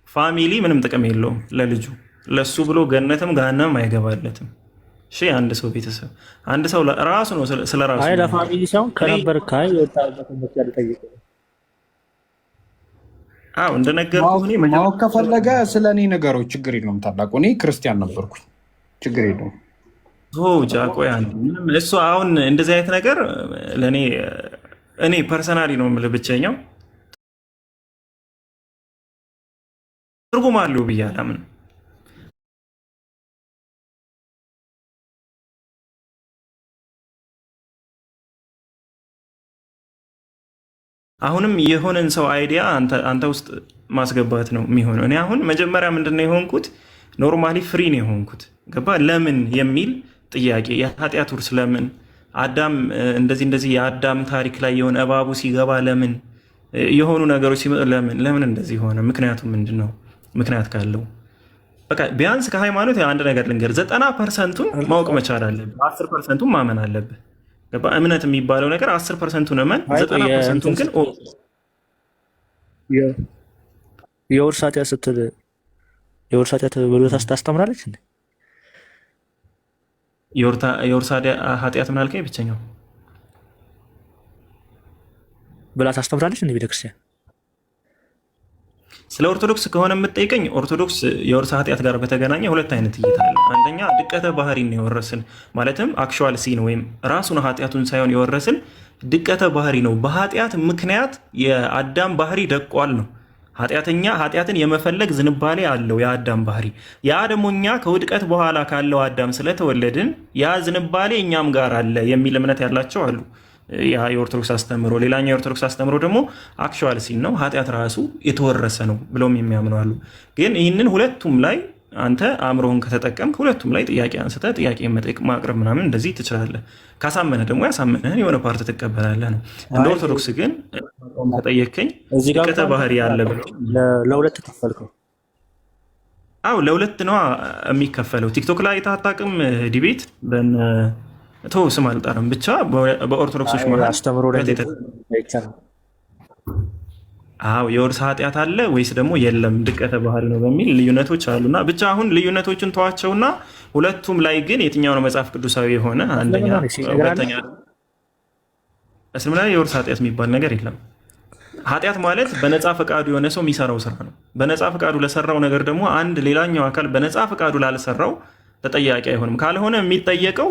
ፋሚሊ ምንም ጥቅም የለውም ለልጁ። ለሱ ብሎ ገነትም ገሃነምም አይገባለትም። እሺ አንድ ሰው ቤተሰብ አንድ ሰው ራሱ ነው ስለ ራሱ። አይ ለፋሚሊ ሳይሆን ከነበር ካይ ወጣበት ምክንያት ጠይቀው። አዎ እንደነገርኩህ እኔ ማወቅ ከፈለገ ስለኔ ነገሮች ችግር የለውም። ታላቁ እኔ ክርስቲያን ነበርኩኝ፣ ችግር የለውም። ጃቆያ ምንም እሱ አሁን እንደዚህ አይነት ነገር ለእኔ እኔ ፐርሰናሊ ነው የምልህ ብቸኛው ትርጉም አለው ብዬ አላምንም። አሁንም የሆነን ሰው አይዲያ አንተ ውስጥ ማስገባት ነው የሚሆነው። እኔ አሁን መጀመሪያ ምንድነው የሆንኩት? ኖርማሊ ፍሪ ነው የሆንኩት። ገባ? ለምን የሚል ጥያቄ የኃጢአት ውርስ ለምን አዳም እንደዚህ የአዳም ታሪክ ላይ የሆነ እባቡ ሲገባ ለምን የሆኑ ነገሮች ሲመጡ ለምን እንደዚህ ሆነ? ምክንያቱ ምንድን ነው? ምክንያት ካለው በቃ ቢያንስ ከሃይማኖት አንድ ነገር ልንገር፣ 90%ቱን ማወቅ መቻል አለብህ፣ 10%ቱን ማመን አለብህ። ገባ? እምነት የሚባለው ነገር 10%ቱን እመን፣ 90%ቱን ግን የውርስ ኃጢአት ስትል የውርስ ኃጢአት ብሎ ታስተምራለች እንዴ? የውርስ ኃጢአት ምን አልከኝ? ብቸኛው ብላ ታስተምራለች እንዴ ቤተክርስቲያን? ስለ ኦርቶዶክስ ከሆነ የምትጠይቀኝ ኦርቶዶክስ የውርስ ኃጢአት ጋር በተገናኘ ሁለት አይነት እይታ አለ። አንደኛ ድቀተ ባህሪን የወረስን ማለትም አክቹዋል ሲን ወይም ራሱን ኃጢአቱን ሳይሆን የወረስን ድቀተ ባህሪ ነው። በኃጢአት ምክንያት የአዳም ባህሪ ደቋል ነው። ኃጢአትን የመፈለግ ዝንባሌ አለው የአዳም ባህሪ። ያ ደግሞ እኛ ከውድቀት በኋላ ካለው አዳም ስለተወለድን ያ ዝንባሌ እኛም ጋር አለ የሚል እምነት ያላቸው አሉ። ያ የኦርቶዶክስ አስተምሮ። ሌላኛው የኦርቶዶክስ አስተምሮ ደግሞ አክቹዋል ሲን ነው፣ ኃጢአት ራሱ የተወረሰ ነው ብለውም የሚያምኑ አሉ። ግን ይህንን ሁለቱም ላይ አንተ አእምሮህን ከተጠቀምክ ሁለቱም ላይ ጥያቄ አንስተህ ጥያቄ መጠየቅ ማቅረብ ምናምን እንደዚህ ትችላለህ። ካሳመነ ደግሞ ያሳመነህን የሆነ ፓርት ትቀበላለህ ነው። እንደ ኦርቶዶክስ ግን ከጠየቅከኝ ድቀተ ባህሪ ያለ ብለው ለሁለት ከፈልከው። አዎ ለሁለት ነው የሚከፈለው። ቲክቶክ ላይ ታጣቅም ዲቤት ስም አልጠራም፣ ብቻ በኦርቶዶክሶች መሀል አስተምሮ ላይ የውርስ ኃጢአት አለ ወይስ ደግሞ የለም ድቀተ ባህሪ ነው በሚል ልዩነቶች አሉና ብቻ አሁን ልዩነቶችን ተዋቸውና ሁለቱም ላይ ግን የትኛው ነው መጽሐፍ ቅዱሳዊ የሆነ? አንደኛ፣ ሁለተኛ እስልምና ላይ የውርስ ኃጢአት የሚባል ነገር የለም። ኃጢአት ማለት በነፃ ፈቃዱ የሆነ ሰው የሚሰራው ስራ ነው። በነፃ ፈቃዱ ለሰራው ነገር ደግሞ አንድ ሌላኛው አካል በነፃ ፈቃዱ ላልሰራው ተጠያቂ አይሆንም። ካልሆነ የሚጠየቀው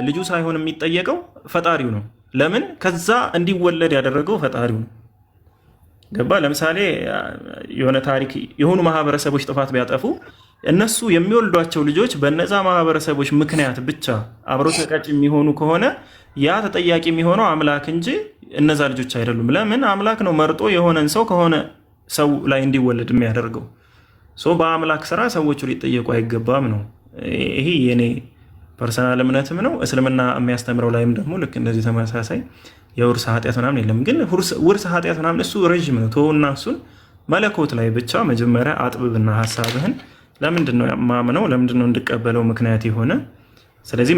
ልጁ ሳይሆን የሚጠየቀው ፈጣሪው ነው። ለምን? ከዛ እንዲወለድ ያደረገው ፈጣሪው ነው። ገባ? ለምሳሌ የሆነ ታሪክ የሆኑ ማህበረሰቦች ጥፋት ቢያጠፉ እነሱ የሚወልዷቸው ልጆች በነዛ ማህበረሰቦች ምክንያት ብቻ አብረው ተቀጭ የሚሆኑ ከሆነ ያ ተጠያቂ የሚሆነው አምላክ እንጂ እነዛ ልጆች አይደሉም። ለምን? አምላክ ነው መርጦ የሆነን ሰው ከሆነ ሰው ላይ እንዲወለድ የሚያደርገው። በአምላክ ስራ ሰዎቹ ሊጠየቁ አይገባም ነው። ይሄ የኔ ፐርሰናል እምነትም ነው። እስልምና የሚያስተምረው ላይም ደግሞ ልክ እንደዚህ ተመሳሳይ የውርስ ኃጢአት ምናምን የለም። ግን ውርስ ኃጢአት ምናምን እሱ ረዥም ነው። ተውና እሱን መለኮት ላይ ብቻ መጀመሪያ አጥብብና ሀሳብህን ለምንድን ነው ማምነው፣ ለምንድን ነው እንድቀበለው ምክንያት የሆነ ስለዚህ